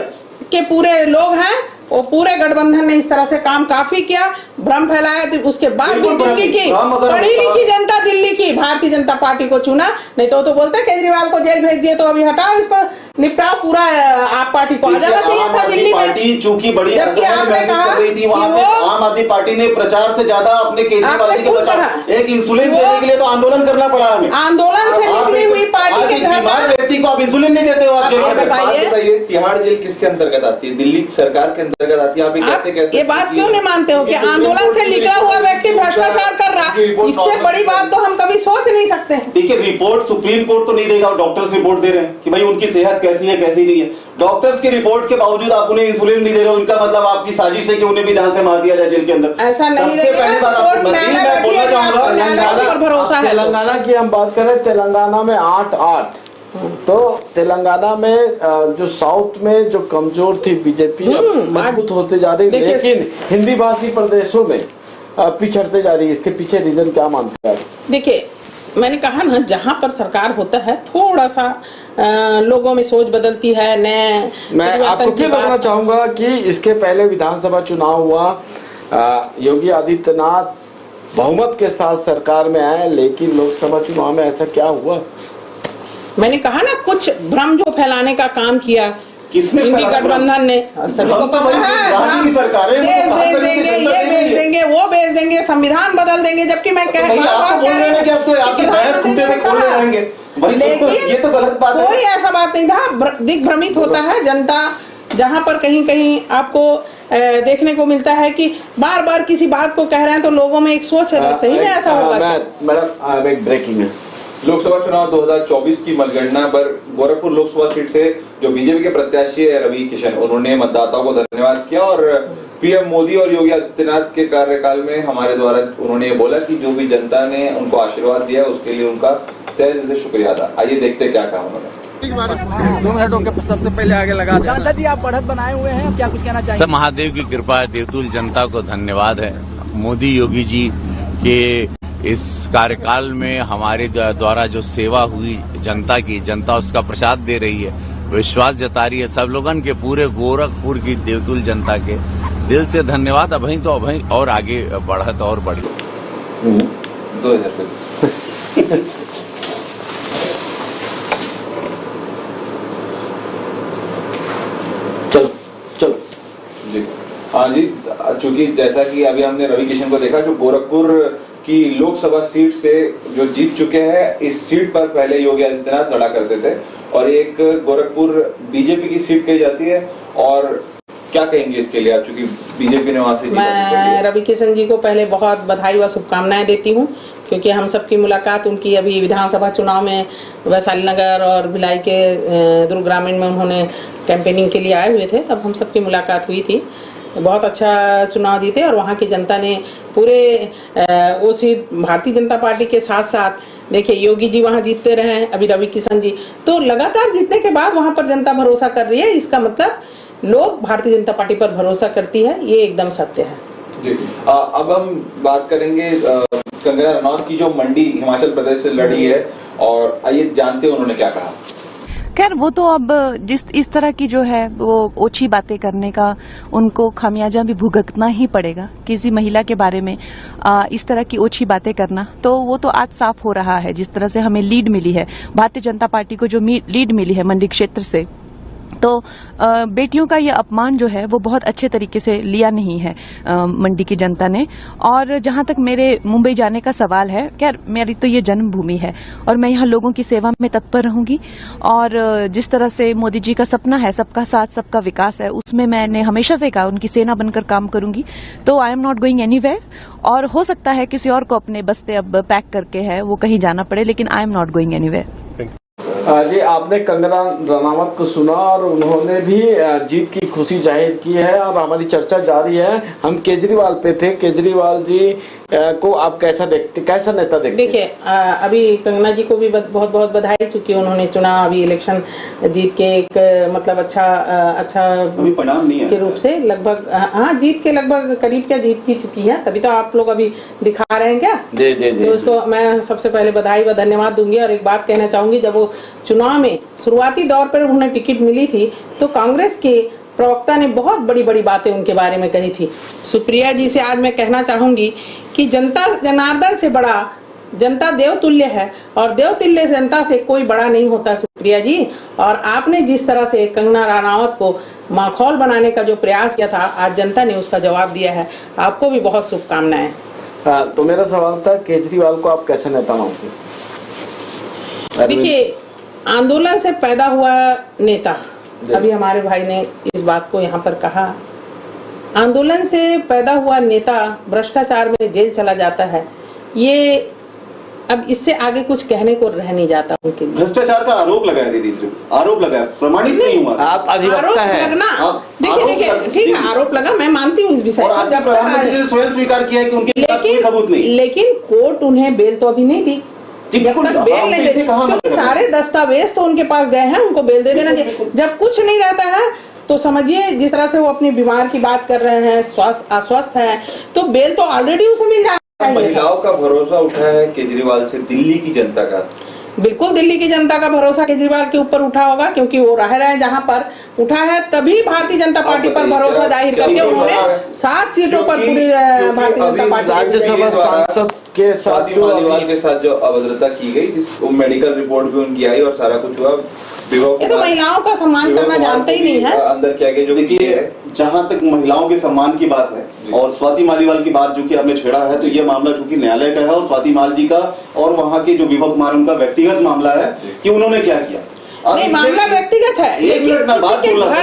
के पूरे लोग हैं, वो पूरे गठबंधन ने इस तरह से काम काफी किया, भ्रम फैलाया। तो उसके बाद भी दिल्ली की पढ़ी लिखी जनता ही भारतीय जनता पार्टी को चुना, नहीं तो बोलते केजरीवाल को जेल भेज दिए तो अभी हटाओ इसको, निपटाओ पूरा, आप पार्टी को आ जाना चाहिए था दिल्ली में। पार्टी चूंकि बड़ी जबकि आपने कहा कर रही थी वहाँ पे, आम आदमी पार्टी ने प्रचार से ज्यादा अपने केजरीवाल जी के बचाव, एक इंसुलिन देने के लिए तो आंदोलन करना पड़ा हमें। आंदोलन से निकली हुई पार्टी के घर बीमार व्यक्ति को आप इंसुलिन नहीं देते हो, आप जेल में। बताइए तिहाड़ जेल किसके अंतर्गत आती है? दिल्ली सरकार के अंतर्गत आती है। आप ये बात क्यों नहीं मानते हो कि आंदोलन से निकला हुआ व्यक्ति भ्रष्टाचार कर रहा है? इससे बड़ी बात तो हम कभी सोच नहीं सकते। देखिए, रिपोर्ट सुप्रीम कोर्ट तो नहीं देगा, डॉक्टर्स रिपोर्ट दे रहे हैं कि भाई उनकी सेहत कैसी है कैसी नहीं है। डॉक्टर्स की रिपोर्ट के बावजूद आप उन्हें इंसुलिन नहीं दे रहे हो, इनका मतलब आपकी साजिश है कि उन्हें भी जान से मार दिया जाए जेल के अंदर। ऐसा नहीं सबसे पहली बात आपको मैं बोलना चाहूंगा, तेलंगाना की हम बात करें, तेलंगाना में 8-8 तो तेलंगाना में जो साउथ में जो कमजोर थी बीजेपी मजबूत होते जा रही, लेकिन हिंदी भाषी प्रदेशों में पिछड़ते जा रही है। इसके पीछे रीजन क्या मानते हैं? देखिए, मैंने कहा ना, जहां पर सरकार होता है थोड़ा सा लोगों में सोच बदलती है। मैं आपको फिर बताना चाहूंगा कि इसके पहले विधानसभा चुनाव हुआ, योगी आदित्यनाथ बहुमत के साथ सरकार में आए, लेकिन लोकसभा चुनाव में ऐसा क्या हुआ? मैंने कहा ना, कुछ भ्रम जो फैलाने का काम किया किसने? इंडी गठबंधन ने। सभी को पता है, भेज देंगे, ये भेज देंगे, वो भेज देंगे, संविधान बदल देंगे, जबकि मैं कह लेकिन ये तो गलत बात है। कोई ऐसा बात नहीं था, दिग्भ्रमित होता है जनता। जहाँ पर कहीं कहीं आपको देखने को मिलता है कि बार बार किसी बात को कह रहे हैं तो लोगों में एक सोच है, तो सही में ऐसा होगा। मैडम एक ब्रेकिंग है, लोकसभा चुनाव 2024 की मतगणना पर गोरखपुर लोकसभा सीट से जो बीजेपी के प्रत्याशी है रवि किशन, उन्होंने मतदाताओं को धन्यवाद किया और पीएम मोदी और योगी आदित्यनाथ के कार्यकाल में हमारे द्वारा उन्होंने ये बोला कि जो भी जनता ने उनको आशीर्वाद दिया उसके लिए उनका तहे दिल से शुक्रिया था। आइए देखते क्या कहा उन्होंने। 2 मिनट सबसे पहले आगे लगा। सांसद जी, आप बढ़त बनाए हुए हैं, क्या कुछ कहना चाहिए? सब महादेव की कृपा है, देवतुल जनता को धन्यवाद है। मोदी योगी जी के इस कार्यकाल में हमारे द्वारा जो सेवा हुई जनता की, जनता उसका प्रसाद दे रही है, विश्वास जता रही है। सब लोगन के पूरे गोरखपुर की देवतुल जनता के दिल से धन्यवाद। अभी तो अभी और आगे बढ़त और बढ़ी। 2000 चलो जी। हाँ जी, चूंकि जैसा कि अभी हमने रवि किशन को देखा जो गोरखपुर की लोकसभा सीट से जो जीत चुके हैं, इस सीट पर पहले योगी आदित्यनाथ लड़ा करते थे और एक गोरखपुर बीजेपी की सीट कही जाती है। और क्या कहेंगे इसके लिए आप, चूंकि बीजेपी ने वहां से जीता? मैं रवि किशन जी को पहले बहुत बधाई व शुभकामनाएं देती हूं, क्योंकि हम सबकी मुलाकात उनकी अभी विधानसभा चुनाव में वैशाली नगर और भिलाई के दुर्ग ग्रामीण में उन्होंने कैंपेनिंग के लिए आए हुए थे, तब हम सबकी मुलाकात हुई थी। बहुत अच्छा चुनाव जीते और वहाँ की जनता ने पूरे वो सीट भारतीय जनता पार्टी के साथ साथ, देखिए योगी जी वहाँ जीतते रहे, अभी रवि किशन जी, तो लगातार जीतने के बाद वहाँ पर जनता भरोसा कर रही है। इसका मतलब लोग भारतीय जनता पार्टी पर भरोसा करती है, ये एकदम सत्य है जी। अब हम बात करेंगे कंगना रनौत की जो मंडी हिमाचल प्रदेश से लड़ी है, और आइए जानते हैं उन्होंने क्या कहा। खैर, वो तो अब इस तरह की जो है वो ओछी बातें करने का उनको खामियाजा भी भुगतना ही पड़ेगा। किसी महिला के बारे में इस तरह की ओछी बातें करना, तो वो तो आज साफ हो रहा है। जिस तरह से हमें लीड मिली है, भारतीय जनता पार्टी को जो लीड मिली है मंडी क्षेत्र से, तो बेटियों का ये अपमान जो है वो बहुत अच्छे तरीके से लिया नहीं है मंडी की जनता ने। और जहां तक मेरे मुंबई जाने का सवाल है, खैर मेरी तो ये जन्मभूमि है और मैं यहाँ लोगों की सेवा में तत्पर रहूंगी। और जिस तरह से मोदी जी का सपना है सबका साथ सबका विकास है, उसमें मैंने हमेशा से कहा उनकी सेना बनकर काम करूंगी। तो आई एम नॉट गोइंग एनीवेयर, और हो सकता है किसी और को अपने बस्ते अब पैक करके है वो कहीं जाना पड़े, लेकिन I am not going anywhere. जी, आपने कंगना रनावत को सुना और उन्होंने भी जीत की खुशी जाहिर की है और हमारी चर्चा जारी है। हम केजरीवाल पे थे, केजरीवाल जी को आप कैसा देखते, कैसा नेता देखते? देखिए, अभी कंगना जी को भी बहुत बहुत बधाई, चूंकि उन्होंने चुना अभी इलेक्शन जीत के एक मतलब अच्छा परिणाम नहीं है के रूप से लगभग, हाँ जीत के लगभग करीब क्या जीत ही चुकी है, तभी तो आप लोग अभी दिखा रहे हैं क्या। जी जी जी, तो उसको मैं सबसे पहले बधाई व धन्यवाद दूंगी। और एक बात कहना चाहूंगी, जब वो चुनाव में शुरुआती दौर पर उन्हें टिकट मिली थी तो कांग्रेस के प्रवक्ता ने बहुत बड़ी बड़ी बातें उनके बारे में कही थी। सुप्रिया जी से आज मैं कहना चाहूंगी कि जनता जनार्दन से बड़ा जनता देवतुल्य है और देवतुल्य जनता से कोई बड़ा नहीं होता सुप्रिया जी। और आपने जिस तरह से कंगना रनावत को माखौल बनाने का जो प्रयास किया था, आज जनता ने उसका जवाब दिया है। आपको भी बहुत शुभकामनाएं। तो मेरा सवाल था, केजरीवाल को आप कैसे नेता मानते? देखिए, आंदोलन से पैदा हुआ नेता, अभी हमारे भाई ने इस बात को यहाँ पर कहा, आंदोलन से पैदा हुआ नेता भ्रष्टाचार में जेल चला जाता है। ये अब इससे आगे कुछ कहने को रह नहीं जाता उनके लिए। भ्रष्टाचार का आरोप लगाया दीदी, सिर्फ आरोप लगाया, प्रमाणित नहीं हुआ। आप अधिवक्ता हैं। देखिए ठीक है, आरोप लगा, मैं मानती हूँ इस विषय और आपके प्रधानमंत्री ने स्वयं स्वीकार किया है कि उनके पास कोई सबूत नहीं। लेकिन कोर्ट उन्हें बेल तो अभी नहीं दी, जब तक बेल नहीं देती, क्योंकि सारे दस्तावेज तो उनके पास गए हैं, उनको बेल दे देना चाहिए। जब कुछ नहीं रहता है तो समझिए, जिस तरह से वो अपनी बीमार की बात कर रहे हैं, अस्वस्थ है, तो बेल तो ऑलरेडी उसे मिल जाए। महिलाओं का भरोसा उठा है केजरीवाल से दिल्ली की जनता का। बिल्कुल दिल्ली की जनता का भरोसा केजरीवाल के ऊपर उठा होगा, क्योंकि वो रह रहे हैं जहां पर उठा है, तभी भारतीय जनता पार्टी पर भरोसा जाहिर करके उन्होंने 7 सीटों पर पूरी भारतीय जनता पार्टी राज्यसभा सांसद के साथ मालीवाल के साथ जो अभद्रता की गई, जिसको मेडिकल रिपोर्ट भी उनकी आई और सारा कुछ हुआ। ये तो महिलाओं का सम्मान करना जानते ही नहीं है। अंदर क्या जो देखिए, जहां तक महिलाओं के सम्मान की बात है और स्वाति मालीवाल की बात जो कि आपने छेड़ा है, तो ये मामला चूंकि न्यायालय का है और स्वाति माल जी का और वहां के जो विभा कुमार उनका व्यक्तिगत मामला है कि उन्होंने क्या किया। नहीं, मामला व्यक्तिगत है, एक मिनट में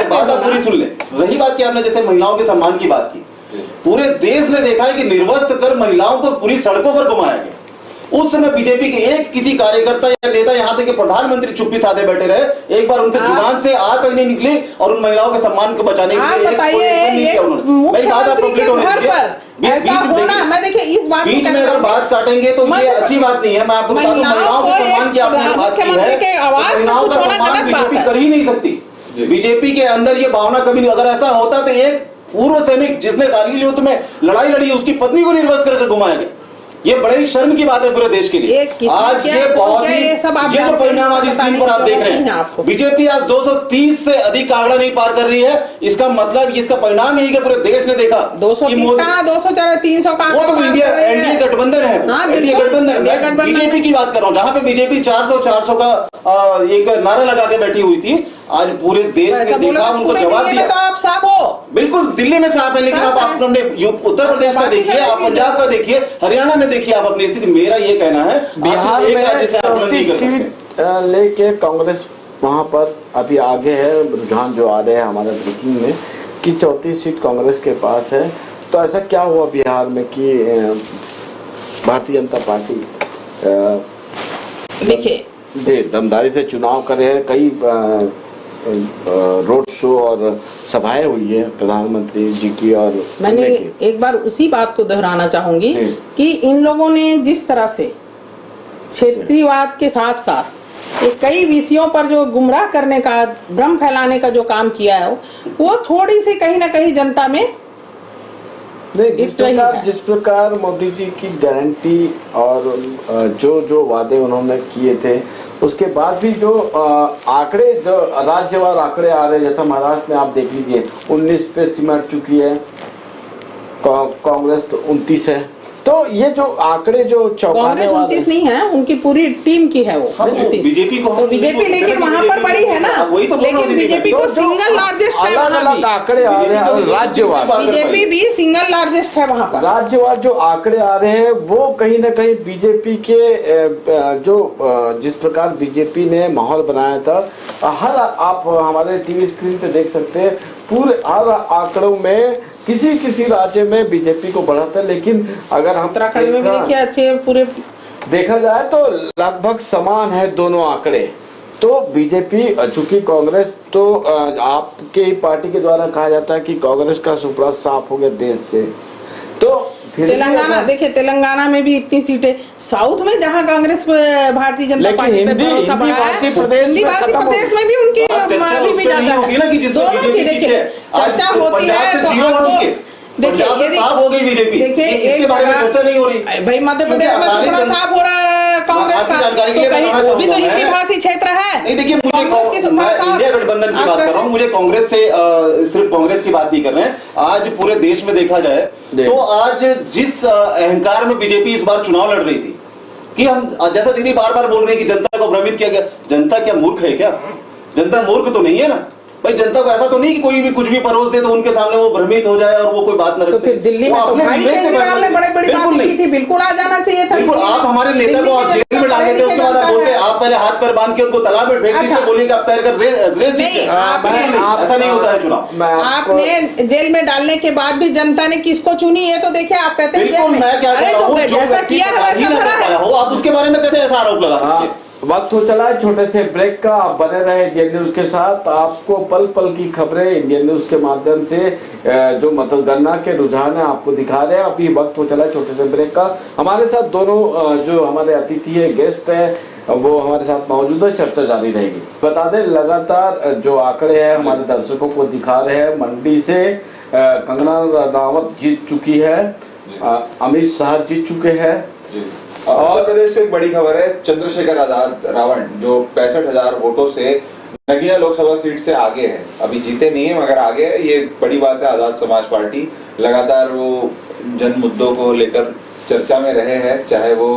बात आप पूरी सुन ले। रही बात की आपने जैसे महिलाओं के सम्मान की बात की, पूरे देश ने देखा है कि निर्वस्त्र कर महिलाओं को पूरी सड़कों पर घुमाया गया। उस समय बीजेपी के एक किसी कार्यकर्ता या नेता, यहाँ तक कि प्रधानमंत्री चुप्पी साधे बैठे रहे, एक बार उनके जुबान से आ तक नहीं निकली और उन महिलाओं के सम्मान को बचाने के लिए मेरी बात आप कंप्लीट होने दीजिए। ऐसा होना, मैं देखिए इस बात बीच में अगर बात काटेंगे तो ये अच्छी बात नहीं है। मैं आपको बता दूं, महिलाओं के सम्मान की आपने बात की है, महिलाओं का सम्मान बीजेपी कर ही नहीं सकती। बीजेपी के अंदर ये भावना कभी नहीं। अगर ऐसा होता तो एक पूर्व सैनिक जिसने कारगिल युद्ध में लड़ाई लड़ी, उसकी पत्नी को निर्वस्त्र करके घुमाया गया। ये बड़े ही शर्म की बात है पूरे देश के लिए। आज ये बहुत ही ये जो परिणाम आज स्क्रीन पर आप देख रहे हैं, बीजेपी आज 230 से अधिक का आंकड़ा नहीं पार कर रही है। इसका मतलब इसका परिणाम यही कि पूरे देश ने देखा 230 का 200-300 का, वो तो इंडिया एनडीए गठबंधन है, एनडीए गठबंधन। बीजेपी की बात कर रहा हूँ, जहाँ पे बीजेपी 400 का एक नारा लगा के बैठी हुई थी, आज पूरे देश ने देखा, उनको जवाब दिया। तो आप साफ हो, बिल्कुल दिल्ली में साफ है, लेकिन आप अपने उत्तर प्रदेश का देखिए, आप पंजाब का देखिए, हरियाणा में देखिए आप अपनी स्थिति। मेरा ये कहना है, बिहार में 34 सीट लेके कांग्रेस वहां पर अभी आगे है। रुझान जो आ रहे हैं हमारे ब्रेकिंग में कि 34 सीट कांग्रेस के पास है। तो ऐसा क्या हुआ बिहार में कि भारतीय जनता पार्टी देखिए दमदारी से चुनाव करे है? कई रोड शो और सभाएं हुई है प्रधानमंत्री जी की, और मैंने एक बार उसी बात को दोहराना चाहूंगी कि इन लोगों ने जिस तरह से क्षेत्रीयवाद के साथ साथ कई विषयों पर जो गुमराह करने का, भ्रम फैलाने का जो काम किया है, वो थोड़ी सी कहीं ना कहीं जनता में जिस प्रकार मोदी जी की गारंटी और जो वादे उन्होंने किए थे, उसके बाद भी जो आंकड़े, जो राज्यवार आंकड़े आ रहे हैं, जैसा महाराष्ट्र में आप देख लीजिए 19 पे सिमट चुकी है कांग्रेस, तो 29 है। तो ये जो आंकड़े जो कांग्रेस 29 नहीं है, उनकी पूरी टीम की है वो बीजेपी को, तो बीजेपी लेकिन वहाँ पर बड़ी है ना, लेकिन बीजेपी को सिंगल लार्जेस्ट है, अलग आंकड़े आ रहे हैं राज्यवार, बीजेपी भी सिंगल लार्जेस्ट है वहाँ पर। राज्यवार जो आंकड़े आ रहे हैं वो कहीं ना कहीं बीजेपी के जो जिस प्रकार बीजेपी ने माहौल बनाया था, हर आप हमारे टीवी स्क्रीन पे देख सकते हैं, पूरे हर आंकड़ों में किसी राज्य में बीजेपी को बढ़ाता है। लेकिन अगर हम उत्तराखंड में भी देखिए अच्छे पूरे देखा जाए तो लगभग समान है दोनों आंकड़े। तो बीजेपी, चूंकि कांग्रेस तो आपके पार्टी के द्वारा कहा जाता है कि कांग्रेस का सुपड़ा साफ हो गया देश से, तो तेलंगाना देखिए, तेलंगाना में भी इतनी सीटें, साउथ में जहां कांग्रेस भारतीय जनता पार्टी पे भरोसा बढ़ा है, हिंदी प्रदेश में भी उनकी अभी भी ज्यादा है। दोनों की देखिए चर्चा होती है तो आपको देखिए एक भाई मध्य प्रदेश में थोड़ा साफ हो रहा है कांग्रेस का, तो कहीं वो भी तो हिंदी भाषी क्षेत्र है। नहीं देखिए, मुझे इंडिया गठबंधन की बात कर रहा हूँ, मुझे कांग्रेस से सिर्फ कांग्रेस की बात नहीं कर रहे हैं। आज पूरे देश में देखा जाए तो आज जिस अहंकार में बीजेपी इस बार चुनाव लड़ रही थी, कि हम, जैसा दीदी बार बार बोल रहे हैं कि जनता को भ्रमित किया गया, जनता क्या मूर्ख है क्या? जनता मूर्ख तो नहीं है ना भाई। जनता को ऐसा तो नहीं कि कोई भी कुछ भी परोस दे तो उनके सामने वो भ्रमित हो जाए और वो कोई बात न रख तो फिर दिल्ली में तो भाई केजरीवाल ने बड़ी बड़ी बातें की थी, बिल्कुल आ जाना चाहिए था। बिल्कुल, आप हमारे नेता को आप जेल में डाल देते, उसके बाद आप बोलते आप पहले हाथ पैर बांध के उनको तालाब में फेंक दीजिए, बोलिए आप तैर कर रेस जीते। ऐसा नहीं होता है चुनाव। आपने जेल में डालने के बाद भी जनता ने किसको चुनी ये तो देखिए, आप कहते हैं बिल्कुल, मैं क्या कह रहा हूं, जैसा किया है वैसा भरा है। आप उसके बारे में कैसे ऐसा आरोप लगा सकते हैं? वक्त हो चला है छोटे से ब्रेक का। आप बने रहे इंडियन न्यूज के साथ। आपको पल पल की खबरें इंडियन न्यूज के माध्यम से जो मतगणना के रुझान है आपको दिखा रहे हैं। अभी वक्त हो चला है छोटे से ब्रेक का। हमारे साथ दोनों जो हमारे अतिथि है, गेस्ट है, वो हमारे साथ मौजूद है। चर्चा जारी रहेगी। बता दें, लगातार जो आंकड़े हैं हमारे दर्शकों को दिखा रहे हैं, मंडी से कंगना रनावत जीत चुकी है, अमित शाह जीत चुके हैं। उत्तर प्रदेश से एक बड़ी खबर है, चंद्रशेखर आजाद रावण जो 65,000 वोटों से नगीना लोकसभा सीट से आगे है, अभी जीते नहीं है मगर आगे है। ये बड़ी बात है। आजाद समाज पार्टी लगातार वो जन मुद्दों को लेकर चर्चा में रहे हैं, चाहे वो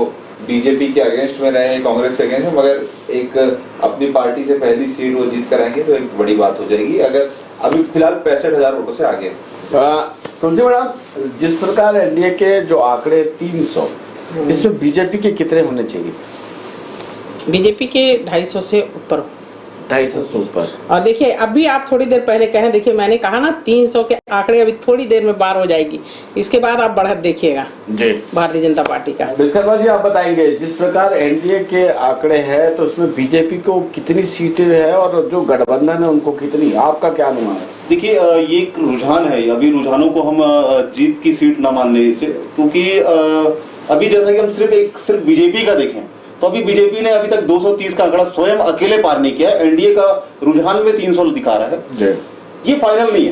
बीजेपी के अगेंस्ट में रहे, कांग्रेस के अगेंस्ट, मगर एक अपनी पार्टी से पहली सीट वो जीत कर आएंगे तो एक बड़ी बात हो जाएगी। अगर अभी फिलहाल 65,000 वोटों से आगे। तुलसी मैडम, जिस प्रकार एनडीए के जो आंकड़े 300, इसमें बीजेपी के कितने होने चाहिए? बीजेपी के 250 से ऊपर। 250 से ऊपर। और देखिए, अभी आप थोड़ी देर पहले कहें, देखिए मैंने कहा ना 300 के आंकड़े अभी थोड़ी देर में पार हो जाएगी। इसके बाद आप बढ़त देखिएगा जी भारतीय जनता पार्टी का। विश्वकर्मा जी, आप बताएंगे जिस प्रकार एनडीए के आंकड़े हैं तो उसमें बीजेपी को कितनी सीटें है और जो गठबंधन है उनको कितनी? आपका क्या अनुमान है? देखिए, ये एक रुझान है। अभी रुझानों को हम जीत की सीट न मान लें इसे, क्योंकि अभी जैसा कि हम सिर्फ बीजेपी का देखें तो अभी बीजेपी ने अभी तक 230 का आंकड़ा स्वयं अकेले पार नहीं किया है। एनडीए का रुझान में 300 दिखा रहा है। ये फाइनल नहीं है।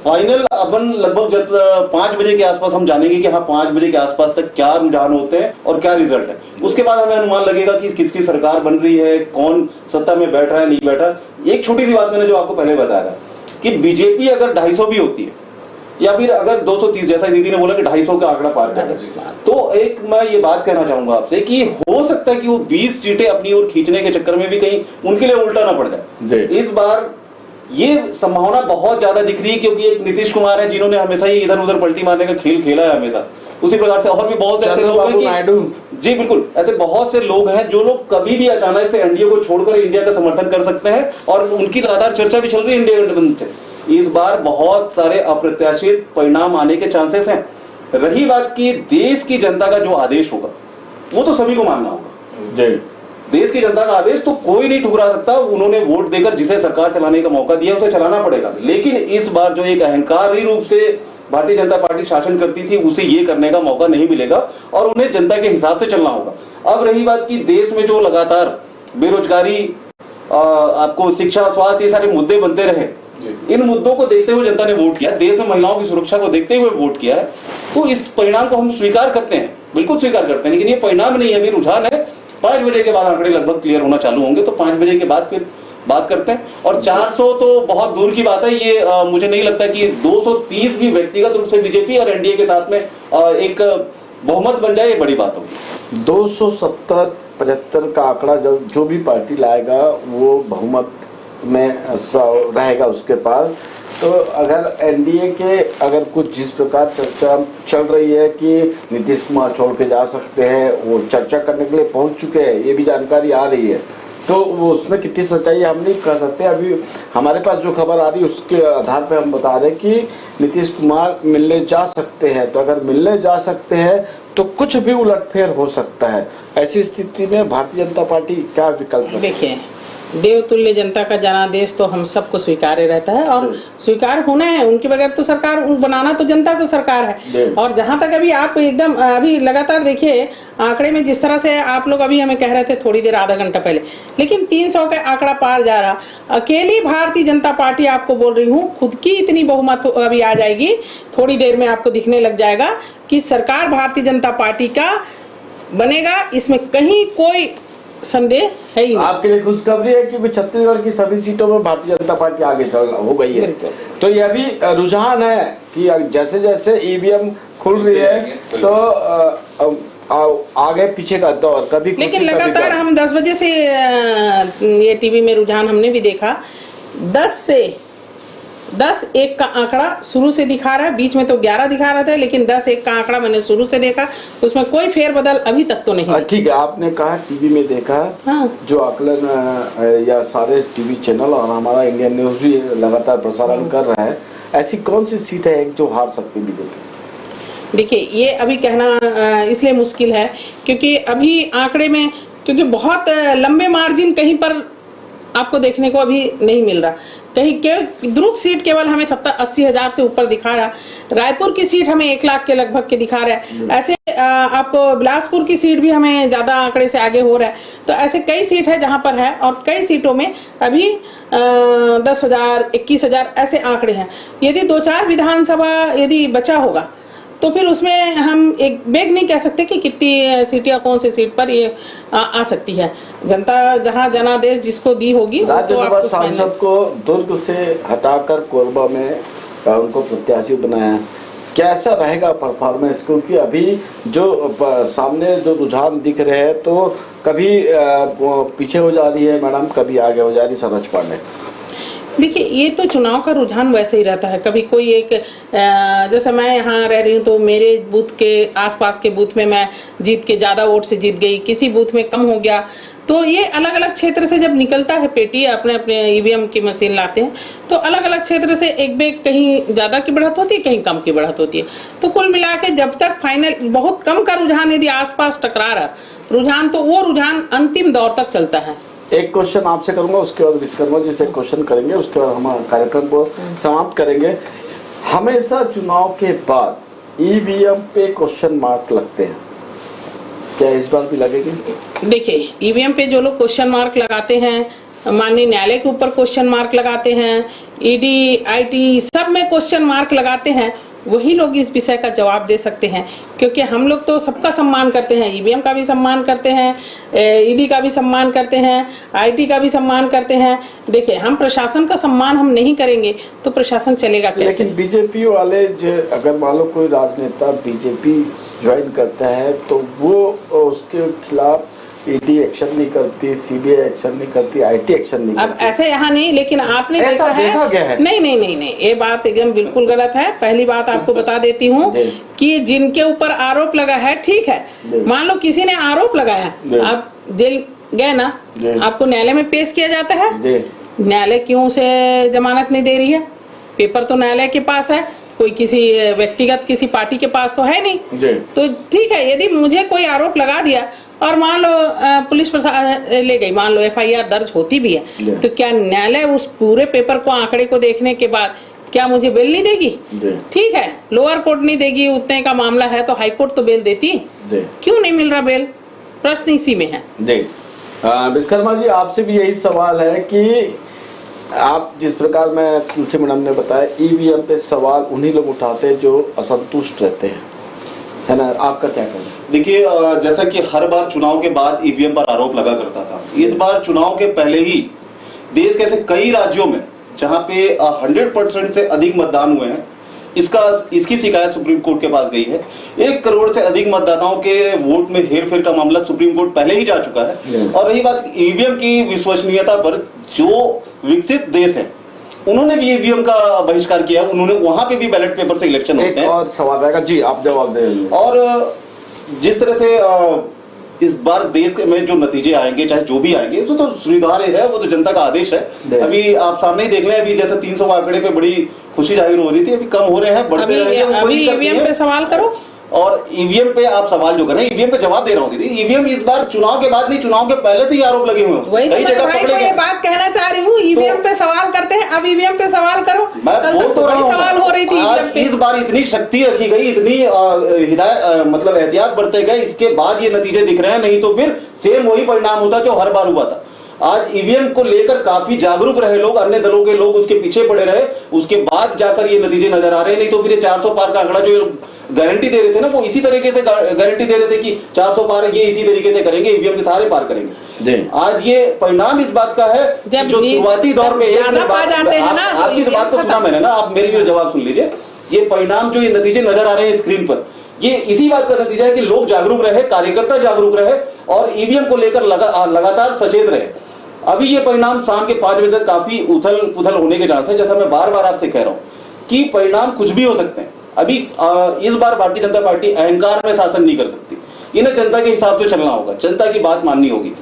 फाइनल अपन लगभग 5 बजे के आसपास हम जानेंगे कि हाँ 5 बजे के आसपास तक क्या रुझान होते हैं और क्या रिजल्ट है। उसके बाद हमें अनुमान लगेगा कि किसकी सरकार बन रही है, कौन सत्ता में बैठ रहा है, नहीं बैठ रहा। एक छोटी सी बात मैंने जो आपको पहले बताया था कि बीजेपी अगर 250 भी होती है या फिर अगर 230, जैसा दीदी ने बोला कि 250 का आंकड़ा पार कर, तो एक मैं ये बात कहना चाहूंगा आपसे कि हो सकता है कि वो 20 सीटें अपनी ओर खींचने के चक्कर में भी कहीं उनके लिए उल्टा ना पड़ जाए। इस बार ये संभावना बहुत ज्यादा दिख रही है, क्योंकि एक नीतीश कुमार है जिन्होंने हमेशा ही इधर उधर पलटी मारने का खेल खेला है हमेशा। उसी प्रकार से और भी बहुत से ऐसे लोग हैं कि जी बिल्कुल, ऐसे बहुत से लोग हैं जो लोग कभी भी अचानक से एनडीए को छोड़कर इंडिया का समर्थन कर सकते हैं और उनकी लगातार चर्चा भी चल रही है इंडिया गठबंधन से। इस बार बहुत सारे अप्रत्याशित परिणाम आने के चांसेस हैं। रही बात की देश की जनता का जो आदेश होगा वो तो सभी को मानना होगा। देश की जनता का आदेश तो कोई नहीं ठुकरा सकता। उन्होंने वोट देकर जिसे सरकार चलाने का मौका दिया उसे चलाना पड़ेगा। लेकिन इस बार जो एक अहंकारी रूप से भारतीय जनता पार्टी शासन करती थी उसे ये करने का मौका नहीं मिलेगा और उन्हें जनता के हिसाब से चलना होगा। अब रही बात की देश में जो लगातार बेरोजगारी, आपको शिक्षा, स्वास्थ्य, ये सारे मुद्दे बनते रहे, इन मुद्दों को देखते हुए जनता ने वोट किया। देश में महिलाओं की सुरक्षा को देखते हुए वोट किया है। तो इस परिणाम को हम स्वीकार करते हैं, बिल्कुल स्वीकार करते हैं। लेकिन ये परिणाम नहीं है, अभी रुझान है। 5 बजे के बाद आंकड़े लगभग क्लियर होना चालू होंगे, तो 5 बजे के बाद फिर बात करते हैं। और 400 तो बहुत दूर की बात है। ये मुझे नहीं लगता कि 230 भी व्यक्तिगत रूप से बीजेपी और एनडीए के साथ में एक बहुमत बन जाए, ये बड़ी बात होगी। 270-75 का आंकड़ा जो भी पार्टी लाएगा वो बहुमत में रहेगा उसके पास। तो अगर एनडीए के अगर कुछ जिस प्रकार चर्चा चल रही है कि नीतीश कुमार छोड़ के जा सकते हैं, वो चर्चा करने के लिए पहुंच चुके हैं, ये भी जानकारी आ रही है, तो वो उसमें कितनी सच्चाई हम नहीं कर सकते। अभी हमारे पास जो खबर आ रही है उसके आधार पर हम बता रहे हैं कि नीतीश कुमार मिलने जा सकते हैं। तो अगर मिलने जा सकते हैं तो कुछ भी उलटफेर हो सकता है। ऐसी स्थिति में भारतीय जनता पार्टी क्या विकल्प? देखिए, देवतुल्य जनता का जनादेश तो हम सबको स्वीकार्य रहता है और स्वीकार होना है। उनके बगैर तो सरकार बनाना तो जनता को सरकार है। और जहां तक अभी आप एकदम अभी लगातार देखिए आंकड़े में, जिस तरह से आप लोग अभी हमें कह रहे थे थोड़ी देर आधा घंटा पहले, लेकिन 300 का आंकड़ा पार जा रहा। अकेली भारतीय जनता पार्टी, आपको बोल रही हूँ, खुद की इतनी बहुमत अभी आ जाएगी, थोड़ी देर में आपको दिखने लग जाएगा कि सरकार भारतीय जनता पार्टी का बनेगा। इसमें कहीं कोई संदेह है ही नहीं। आपके लिए खुशखबरी है कि छत्तीसगढ़ की सभी सीटों में भारतीय जनता पार्टी आगे चल हो गई है। तो यह भी रुझान है कि जैसे जैसे ईवीएम खुल रही है तो आगे पीछे का दौर कभी लेकिन खुशी, कभी लगातार गम। हम 10 बजे से ये टीवी में रुझान हमने भी देखा, 10 1 का आंकड़ा शुरू से दिखा रहा है, बीच में तो 11 दिखा रहा था, लेकिन 10 1 का आंकड़ा मैंने शुरू से देखा, उसमें कोई फेरबदल अभी तक तो नहीं। ठीक है, आपने कहा टीवी में देखा। हाँ। जो आकलन या सारे टीवी चैनल और हमारा इंडियन न्यूज भी लगातार प्रसारण कर रहा है, ऐसी कौन सी सीट है जो हार सकती है बीजेपी? देखिए, ये अभी कहना इसलिए मुश्किल है क्योंकि अभी आंकड़े में, क्योंकि बहुत लंबे मार्जिन कहीं पर आपको देखने को अभी नहीं मिल रहा। कहीं के दुर्ग सीट केवल हमें 70-80 हजार से ऊपर दिखा रहा, रायपुर की सीट हमें 1 लाख के लगभग के दिखा रहा है। ऐसे आपको बिलासपुर की सीट भी हमें ज्यादा आंकड़े से आगे हो रहा है। तो ऐसे कई सीट है जहां पर है, और कई सीटों में अभी 10,000 21,000 ऐसे आंकड़े हैं। यदि 2-4 विधानसभा यदि बचा होगा तो फिर उसमें हम एक बेग नहीं कह सकते कि कितनी सीट या कौन सी सीट पर ये आ सकती है। जनता जहां जनादेश जिसको दी होगी राज्यसभा सांसद को दुर्ग से हटाकर कोरबा में उनको प्रत्याशी बनाया, कैसा रहेगा परफॉर्मेंस? क्योंकि अभी जो सामने जो रुझान दिख रहे हैं तो कभी पीछे हो जा रही है मैडम, कभी आगे हो जा रही सरोज पांडे। देखिए, ये तो चुनाव का रुझान वैसे ही रहता है। कभी कोई एक जैसे मैं यहाँ रह रही हूँ तो मेरे बूथ के आसपास के बूथ में मैं जीत के ज्यादा वोट से जीत गई, किसी बूथ में कम हो गया। तो ये अलग अलग क्षेत्र से जब निकलता है पेटी, अपने अपने ईवीएम की मशीन लाते हैं, तो अलग अलग क्षेत्र से एक बेग कहीं ज्यादा की बढ़त होती है, कहीं कम की बढ़त होती है। तो कुल मिला के जब तक फाइनल बहुत कम का रुझान यदि आसपास टकरा रहा रुझान, तो वो रुझान अंतिम दौर तक चलता है। एक क्वेश्चन आपसे करूंगा, उसके बाद विश्वकर्मा जी से क्वेश्चन करेंगे, उसके बाद हम कार्यक्रम को समाप्त करेंगे। हमेशा चुनाव के बाद ईवीएम पे क्वेश्चन मार्क लगते हैं, क्या इस बार भी लगेगी? देखिए, ईवीएम पे जो लोग क्वेश्चन मार्क लगाते हैं, माननीय न्यायालय के ऊपर क्वेश्चन मार्क लगाते हैं, ईडी आईटी सब में क्वेश्चन मार्क लगाते हैं, वही लोग इस विषय का जवाब दे सकते हैं। क्योंकि हम लोग तो सबका सम्मान करते हैं, ईवीएम का भी सम्मान करते हैं, ईडी का भी सम्मान करते हैं, आईटी का भी सम्मान करते हैं। देखिए, हम प्रशासन का सम्मान हम नहीं करेंगे तो प्रशासन चलेगा कैसे? लेकिन बीजेपी वाले जो, अगर मान लो कोई राजनेता बीजेपी ज्वाइन करता है तो वो उसके खिलाफ ईडी एक्शन नहीं करती, सीबीआई एक्शन नहीं करती, आईटी एक्शन नहीं करती। अब ऐसे यहाँ नहीं, लेकिन आपने देखा है, नहीं, ये बात एकदम बिल्कुल गलत है। पहली बात आपको बता देती हूँ कि जिनके ऊपर आरोप लगा है, ठीक है, मान लो किसी ने आरोप लगाया, आप जेल गए ना, आपको न्यायालय में पेश किया जाता है, न्यायालय क्यों से जमानत नहीं दे रही है? पेपर तो न्यायालय के पास है, कोई किसी व्यक्तिगत किसी पार्टी के पास तो है नहीं। तो ठीक है, यदि मुझे कोई आरोप लगा दिया और मान लो पुलिस प्रशासन ले गई, मान लो एफआईआर दर्ज होती भी है, तो क्या न्यायालय उस पूरे पेपर को, आंकड़े को देखने के बाद क्या मुझे बेल नहीं देगी? ठीक है, लोअर कोर्ट नहीं देगी, उतने का मामला है तो हाई कोर्ट तो बेल देती, क्यों नहीं मिल रहा बेल? प्रश्न इसी में है। विश्वकर्मा जी, आपसे भी यही सवाल है कि आप जिस प्रकार में तुलसी मैडम ने बताया, ईवीएम पे सवाल उन्हीं लोग उठाते हैं जो असंतुष्ट रहते हैं, है ना? आपका क्या कहना है? देखिए, जैसा कि हर बार चुनाव के बाद ईवीएम पर आरोप लगा करता था, इस बार चुनाव के पहले ही देश के ऐसे कई राज्यों में जहां पे 100% से अधिक मतदान हुए हैं, इसकी शिकायत सुप्रीम कोर्ट के पास गई है। 1 करोड़ से अधिक मतदाताओं के वोट में हेरफेर का मामला सुप्रीम कोर्ट पहले ही जा चुका है। और रही बात ईवीएम की विश्वसनीयता पर, जो विकसित देश है उन्होंने भी ईवीएम का बहिष्कार किया, उन्होंने वहां पे भी बैलेट पेपर से इलेक्शन होते हैं। और सवाल रहेगा जी, आप जवाब दें। और जिस तरह से इस बार देश में जो नतीजे आएंगे, चाहे जो भी आएंगे, तो स्वीकार्य है, वो तो जनता का आदेश है। अभी आप सामने ही देख लें, अभी जैसे 300 आंकड़े पे बड़ी खुशी जाहिर हो रही थी, अभी कम हो रहे हैं, बढ़ते रहेंगे। अभी ईवीएम पे सवाल करो, और ईवीएम पे आप सवाल जो कर रहे हैं, ईवीएम पे जवाब दे रहा हूँ दीदी। ईवीएम इस बार चुनाव के बाद नहीं, चुनाव के पहले से ही आरोप लगे हुए हैं। वही तो मैं ये बात कहना चाह रही हूँ, ईवीएम पे सवाल करते हैं, अब ईवीएम पे सवाल करो। मैं बोल तो रहा हूँ, सवाल हो रही थी, इस बार इतनी शक्ति रखी गई, इतनी हिदायत मतलब एहतियात बरते गए, इसके बाद ये नतीजे दिख रहे हैं। नहीं तो फिर सेम वही परिणाम होता जो हर बार हुआ था। आज ईवीएम को लेकर काफी जागरूक रहे लोग, अन्य दलों के लोग उसके पीछे पड़े रहे, उसके बाद जाकर ये नतीजे नजर आ रहे हैं। नहीं तो फिर 400 पार का आंकड़ा जो गारंटी दे रहे थे ना, वो इसी तरीके से गारंटी दे रहे थे कि 400 पार ये इसी तरीके से करेंगे, ईवीएम के सारे पार करेंगे। आज ये परिणाम इस बात का है, जो शुरुआती दौर में आपकी बात तो सुना मैंने ना, आप मेरी भी जवाब सुन लीजिए। ये परिणाम जो ये नतीजे नजर आ रहे हैं स्क्रीन पर, ये इसी बात का नतीजा है कि लोग जागरूक रहे, कार्यकर्ता जागरूक रहे और ईवीएम को लेकर लगातार सचेत रहे। अभी ये परिणाम शाम के 5 बजे तक काफी उथल पुथल होने के चांस है। जैसा मैं बार बार आपसे कह रहा हूं कि परिणाम कुछ भी हो सकते हैं। अभी इस बार भारतीय जनता पार्टी अहंकार में शासन नहीं कर सकती, इन्हें जनता के हिसाब से चलना होगा, जनता की बात माननी होगी।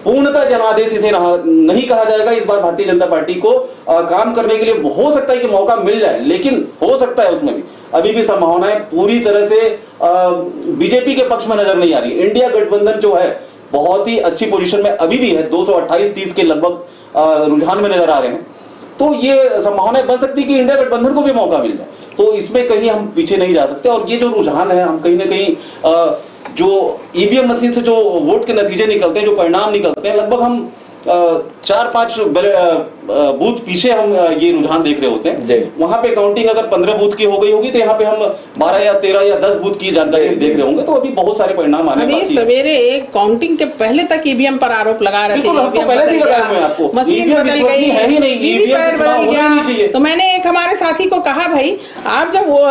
पूर्णतः जनादेश इसे नहीं कहा जाएगा। इस बार भारतीय जनता पार्टी को काम करने के लिए हो सकता है कि मौका मिल जाए, लेकिन हो सकता है उसमें भी अभी भी संभावनाएं पूरी तरह से बीजेपी के पक्ष में नजर नहीं आ रही। इंडिया गठबंधन जो है बहुत ही अच्छी पोजीशन में अभी भी है, 228-30 के लगभग रुझान में नजर आ रहे हैं। तो ये संभावनाएं बन सकती है कि इंडिया गठबंधन को भी मौका मिल जाए। तो इसमें कहीं हम पीछे नहीं जा सकते। और ये जो रुझान है, हम कहीं ना कहीं जो ईवीएम मशीन से जो वोट के नतीजे निकलते हैं, जो परिणाम निकलते हैं, लगभग हम 4-5 बूथ पीछे हम ये रुझान देख रहे होते हैं। वहां पे काउंटिंग अगर 15 बूथ की हो गई होगी तो यहाँ पे हम 12 या 13 या 10 बूथ की जानकारी देख रहे होंगे। तो अभी बहुत सारे परिणाम आने अभी सवेरे एक काउंटिंग के पहले तक ईवीएम पर आरोप लगा रहे थे, पहले से लगाए हुए आपको मशीन बदल गई है ही नहीं, वीवीपैट बदल गया। तो मैंने एक हमारे साथी को कहा, भाई आप जब वो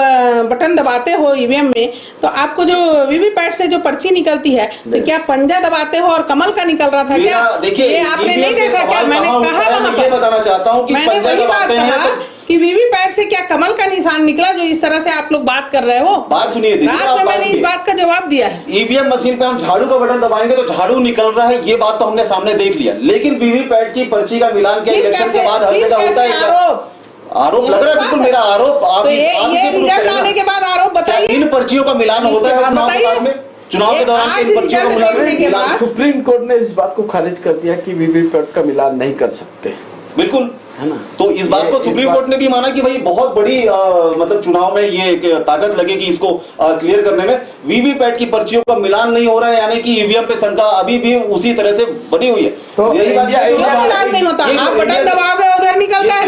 बटन दबाते हो ईवीएम में तो आपको जो वीवीपैट से जो पर्ची निकलती है तो क्या पंजा दबाते हो और कमल का निकल रहा था क्या? देखिए आपने नहीं देखा क्या? मैंने कहा ये बताना चाहता हूँ कि मैंने वही बात कहा कि वीवीपैट से क्या कमल का निशान निकला, जो इस तरह से आप लोग बात कर रहे हो। बात सुनिए, रात में मैंने इस बात का जवाब दिया है। ईवीएम मशीन पे हम झाड़ू का बटन दबाएंगे तो झाड़ू निकल रहा है, ये बात तो हमने सामने देख लिया। लेकिन वीवीपैट की पर्ची का मिलान क्या इलेक्शन के बाद हर जगह होता है? आरोप लग रहा है, बिल्कुल मेरा आरोप। आप ये रिजल्ट आने के बाद आरोप बताइए, इन पर्चियों का मिलान होता है चुनाव के दौरान? सुप्रीम कोर्ट ने इस बात को खारिज कर दिया कि वीवीपैट का मिलान नहीं कर सकते। बिल्कुल है ना। तो इस बात को सुप्रीम कोर्ट ने भी माना कि भाई बहुत बड़ी मतलब चुनाव में ये ताकत लगेगी इसको क्लियर करने में। वीवीपैट की पर्चियों का मिलान नहीं हो रहा है, यानी कि ईवीएम पे शंका अभी भी उसी तरह से बनी हुई है। तो यही बात नहीं होता, आप बटन दबाओगे उधर निकलता है,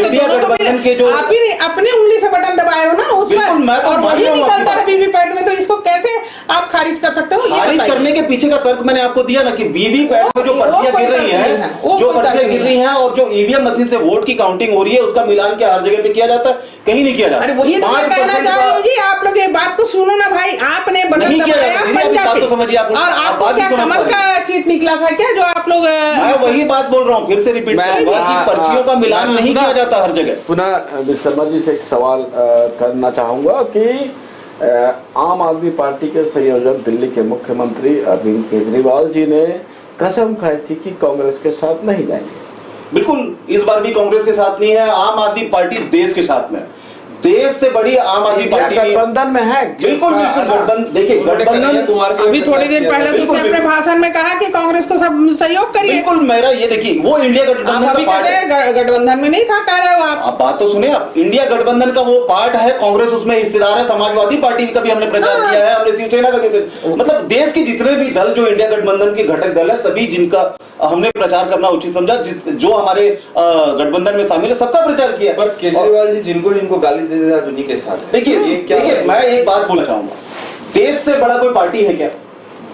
तो आप ही अपने उंगली से बटन दबाए हो ना उस पर, और वही निकलता है वीवीपैट में। तो इसको कैसे आप खारिज कर सकते हो? खारिज करने के पीछे का तर्क मैंने आपको दिया ना कि वीवीपैट में जो पर्चियां गिर रही हैं, जो पर्चियां गिर रही हैं और जो ईवीएम मशीन से वोट की काउंटिंग हो रही है, उसका मिलान क्या हर जगह पे किया जाता है? कहीं नहीं किया जाता। अरे वही तो मैं कहना चाह रही हूँ जी, आप लोग ये बात को सुनो ना भाई। आपने बटन दबाया पंजाब तो समझिए आप, और आपको क्या कमल का चीट निकला था क्या, जो आप लोग? मैं वही बात बोल रहा हूँ, फिर से रिपीट करूंगा कि पर्चियों का मिलान नहीं किया जाता हर जगह। पुनः शर्मा जी से एक सवाल करना चाहूंगा कि आम आदमी पार्टी के संयोजक दिल्ली के मुख्यमंत्री अरविंद केजरीवाल जी ने कसम खाई थी कि कांग्रेस के साथ नहीं जाएंगे। बिल्कुल, इस बार भी कांग्रेस के साथ नहीं है। आम आदमी पार्टी देश के साथ में, देश से बड़ी आम आदमी पार्टी गठबंधन में है। बिल्कुल गठबंधन। देखिए गठबंधन, अभी थोड़ी देर पहले तो उसने अपने भाषण में कहा कि कांग्रेस को सब सहयोग करिए। बिल्कुल मेरा ये देखिए, वो इंडिया गठबंधन का पार्ट है। गठबंधन में नहीं था कह रहे हो आप बात तो सुने आप। इंडिया गठबंधन का वो पार्ट है, कांग्रेस उसमें हिस्सेदार है, समाजवादी पार्टी का भी हमने प्रचार किया है, हमने शिवसेना का भी, मतलब देश के जितने भी दल जो इंडिया गठबंधन के घटक दल है, सभी जिनका हमने प्रचार करना उचित समझा, जो हमारे गठबंधन में शामिल है, सबका प्रचार किया। पर केजरीवाल जी जिनको गाली दे रहे हैं उन्हीं के साथ। देखिए मैं एक बात बोलना चाहूंगा, देश से बड़ा कोई पार्टी है क्या?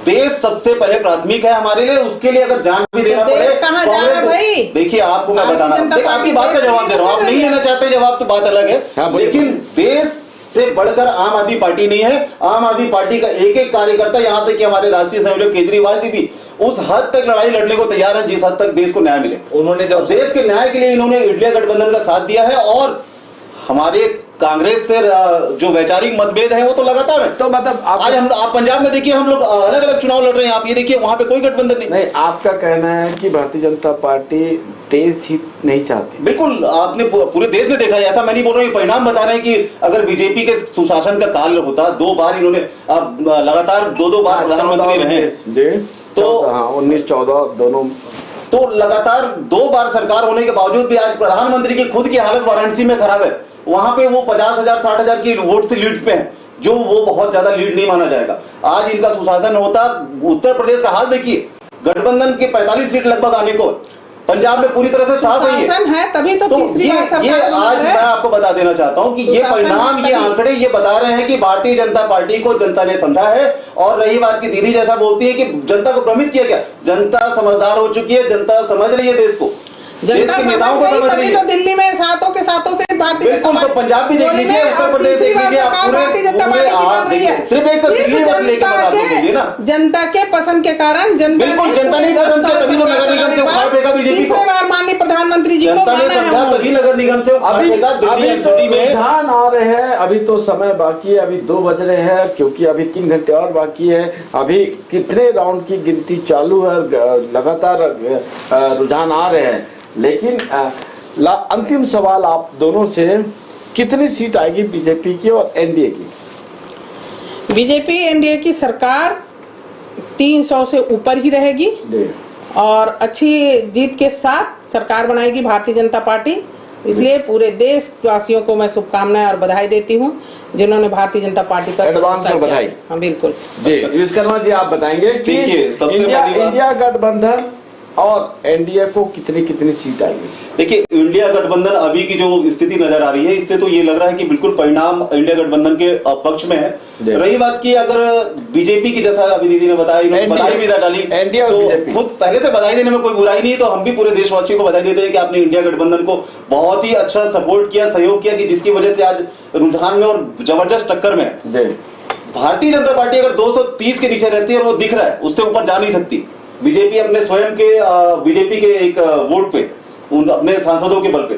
देश सबसे पहले प्राथमिक है हमारे लिए, उसके लिए अगर जान भी देना पड़े कांग्रेस। देखिए आपको मैं बताना, आपकी बात का जवाब दे रहा हूँ, आप नहीं लेना चाहते जवाब तो बात अलग है, लेकिन देश से बढ़कर आम आदमी पार्टी नहीं है। आम आदमी पार्टी का एक एक कार्यकर्ता, यहाँ तक कि हमारे राष्ट्रीय संयोजक केजरीवाल जी भी उस हद तक लड़ाई लड़ने को तैयार है जिस हद तक देश को न्याय मिले। उन्होंने जब देश के न्याय के लिए इन्होंने इंडिया गठबंधन का साथ दिया है, और हमारे कांग्रेस से जो वैचारिक मतभेद है वो तो लगातार है। तो मतलब आज आप पंजाब में देखिए, हम लोग अलग अलग चुनाव लड़ रहे हैं, आप ये देखिए वहां पे कोई गठबंधन नहीं। आपका कहना है कि भारतीय जनता पार्टी तेज जीत नहीं चाहती। बिल्कुल, आपने पूरे देश ने देखा है, ऐसा मैं नहीं बोल रहा हूँ। परिणाम बता रहे हैं कि अगर बीजेपी के सुशासन का काल होता, 2 बार इन्होंने लगातार 2 बार प्रधानमंत्री रहे, तो 19-14 दोनों, तो लगातार 2 बार सरकार होने के बावजूद भी आज प्रधानमंत्री की खुद की हालत वाराणसी में खराब है। वहां पे वो 50,000-60,000 की वोट से लीड पे है, जो वो बहुत ज्यादा लीड नहीं माना जाएगा। आज इनका सुशासन होता, उत्तर प्रदेश का हाल देखिए, गठबंधन के 45 सीट लगभग आने को, पंजाब में पूरी तरह से साफ है, तभी तो तीसरी बार सरकार ये आज मैं आपको बता देना चाहता हूं कि ये परिणाम, ये आंकड़े ये बता रहे हैं कि भारतीय जनता पार्टी को जनता ने समझा है। और रही बात की दीदी जैसा बोलती है कि जनता को भ्रमित किया गया, जनता समझदार हो चुकी है, जनता समझ रही है देश को। जनता के समझ नेताओं को गई, समझ तभी रही तो है। दिल्ली में सातों के सातों से भारतीय बिल्कुल, तो पंजाब भी देख लीजिए, उत्तर प्रदेश देख लीजिए, आप भारतीय जनता पूरे पार्टी की आप बन रही देखिए, है। सिर्फ एक तो दिल्ली बस लेके बता दीजिए ना। जनता के पसंद के कारण जनता बिल्कुल, जनता नहीं पसंद किया, तभी तो नगर निगम से उखाड़ फेंका बीजेपी को। तीसरे बार माननीय प्रधानमंत्री जी को जनता ने माना है समझा उन्होंने। तभी नगर निगम से उखाड़ फेंका दिल्ली एनसीटी में। रुझान आ रहे हैं, अभी तो समय बाकी है, अभी 2 बज रहे हैं, क्योंकि अभी 3 घंटे और बाकी है। अभी कितने राउंड की गिनती चालू है, लगातार रुझान आ रहे हैं, लेकिन अंतिम सवाल आप दोनों से, कितनी सीट आएगी बीजेपी की और एनडीए की? बीजेपी एनडीए की सरकार 300 से ऊपर ही रहेगी और अच्छी जीत के साथ सरकार बनाएगी भारतीय जनता पार्टी। इसलिए पूरे देशवासियों को मैं शुभकामनाएं और बधाई देती हूं, जिन्होंने भारतीय जनता पार्टी का एडवांस में बधाई। हाँ बिल्कुल जी विश्वकर्मा जी, आप बताएंगे कि इंडिया गठबंधन और एनडीए को कितनी कितनी सीट आएगी? देखिए, इंडिया गठबंधन अभी की जो स्थिति नजर आ रही है, इससे तो ये लग रहा है कि बिल्कुल परिणाम इंडिया गठबंधन के पक्ष में है। रही बात की अगर बीजेपी की, जैसा अभी दीदी ने बताया, बधाई भी डाली, तो खुद पहले से बधाई देने में कोई बुराई नहीं, तो हम भी पूरे देशवासियों को बधाई देते हैं कि आपने इंडिया गठबंधन को बहुत ही अच्छा सपोर्ट किया, सहयोग किया, कि जिसकी वजह से आज रुझान में और जबरदस्त टक्कर में है। भारतीय जनता पार्टी अगर 230 के नीचे रहती है और वो दिख रहा है, उससे ऊपर जा नहीं सकती। बीजेपी अपने स्वयं के बीजेपी के एक वोट पे, अपने सांसदों के बल पे,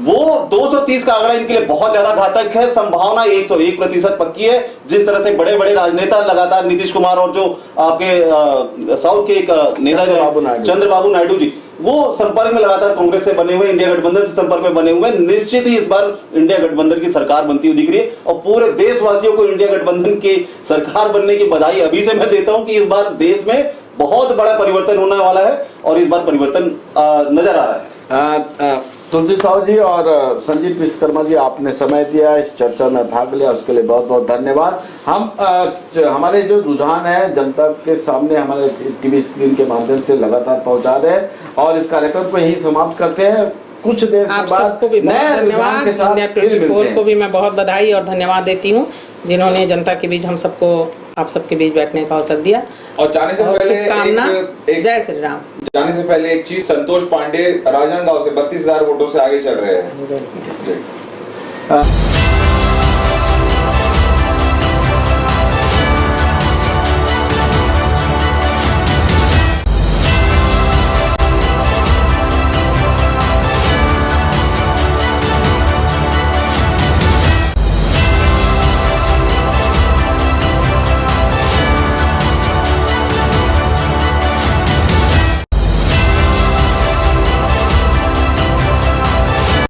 वो 230 का आंकड़ा इनके लिए बहुत ज्यादा घातक है। संभावना 101% पक्की है। जिस तरह से बड़े बड़े राजनेता लगातार, नीतीश कुमार और जो आपके साउथ के एक नेता चंद्रबाबू नायडू जी, वो संपर्क में लगातार कांग्रेस से बने हुए, इंडिया गठबंधन से संपर्क में बने हुए, निश्चित ही इस बार इंडिया गठबंधन की सरकार बनती हुई दिख रही है। और पूरे देशवासियों को इंडिया गठबंधन की सरकार बनने की बधाई अभी से मैं देता हूं कि इस बार देश में बहुत बड़ा परिवर्तन होने वाला है और इस बार परिवर्तन नजर आ रहा है। तुलसी साहू जी और संजीव विश्वकर्मा जी, आपने समय दिया, इस चर्चा में भाग लिया, उसके लिए बहुत बहुत धन्यवाद। हम हमारे जो रुझान है जनता के सामने हमारे टीवी स्क्रीन के माध्यम से लगातार पहुंचा रहे हैं और इस कार्यक्रम को यही समाप्त करते हैं। कुछ देर आप के बाद सबको भी बहुत धन्यवाद, इंडिया 24 को भी मैं बहुत बधाई और धन्यवाद देती हूँ, जिन्होंने जनता के बीच हम सबको, आप सबके बीच बैठने का अवसर दिया। और जाने से पहले जय श्री राम। जाने से पहले एक चीज, संतोष पांडे राजनांदगांव से 32,000 वोटों से आगे चल रहे हैं।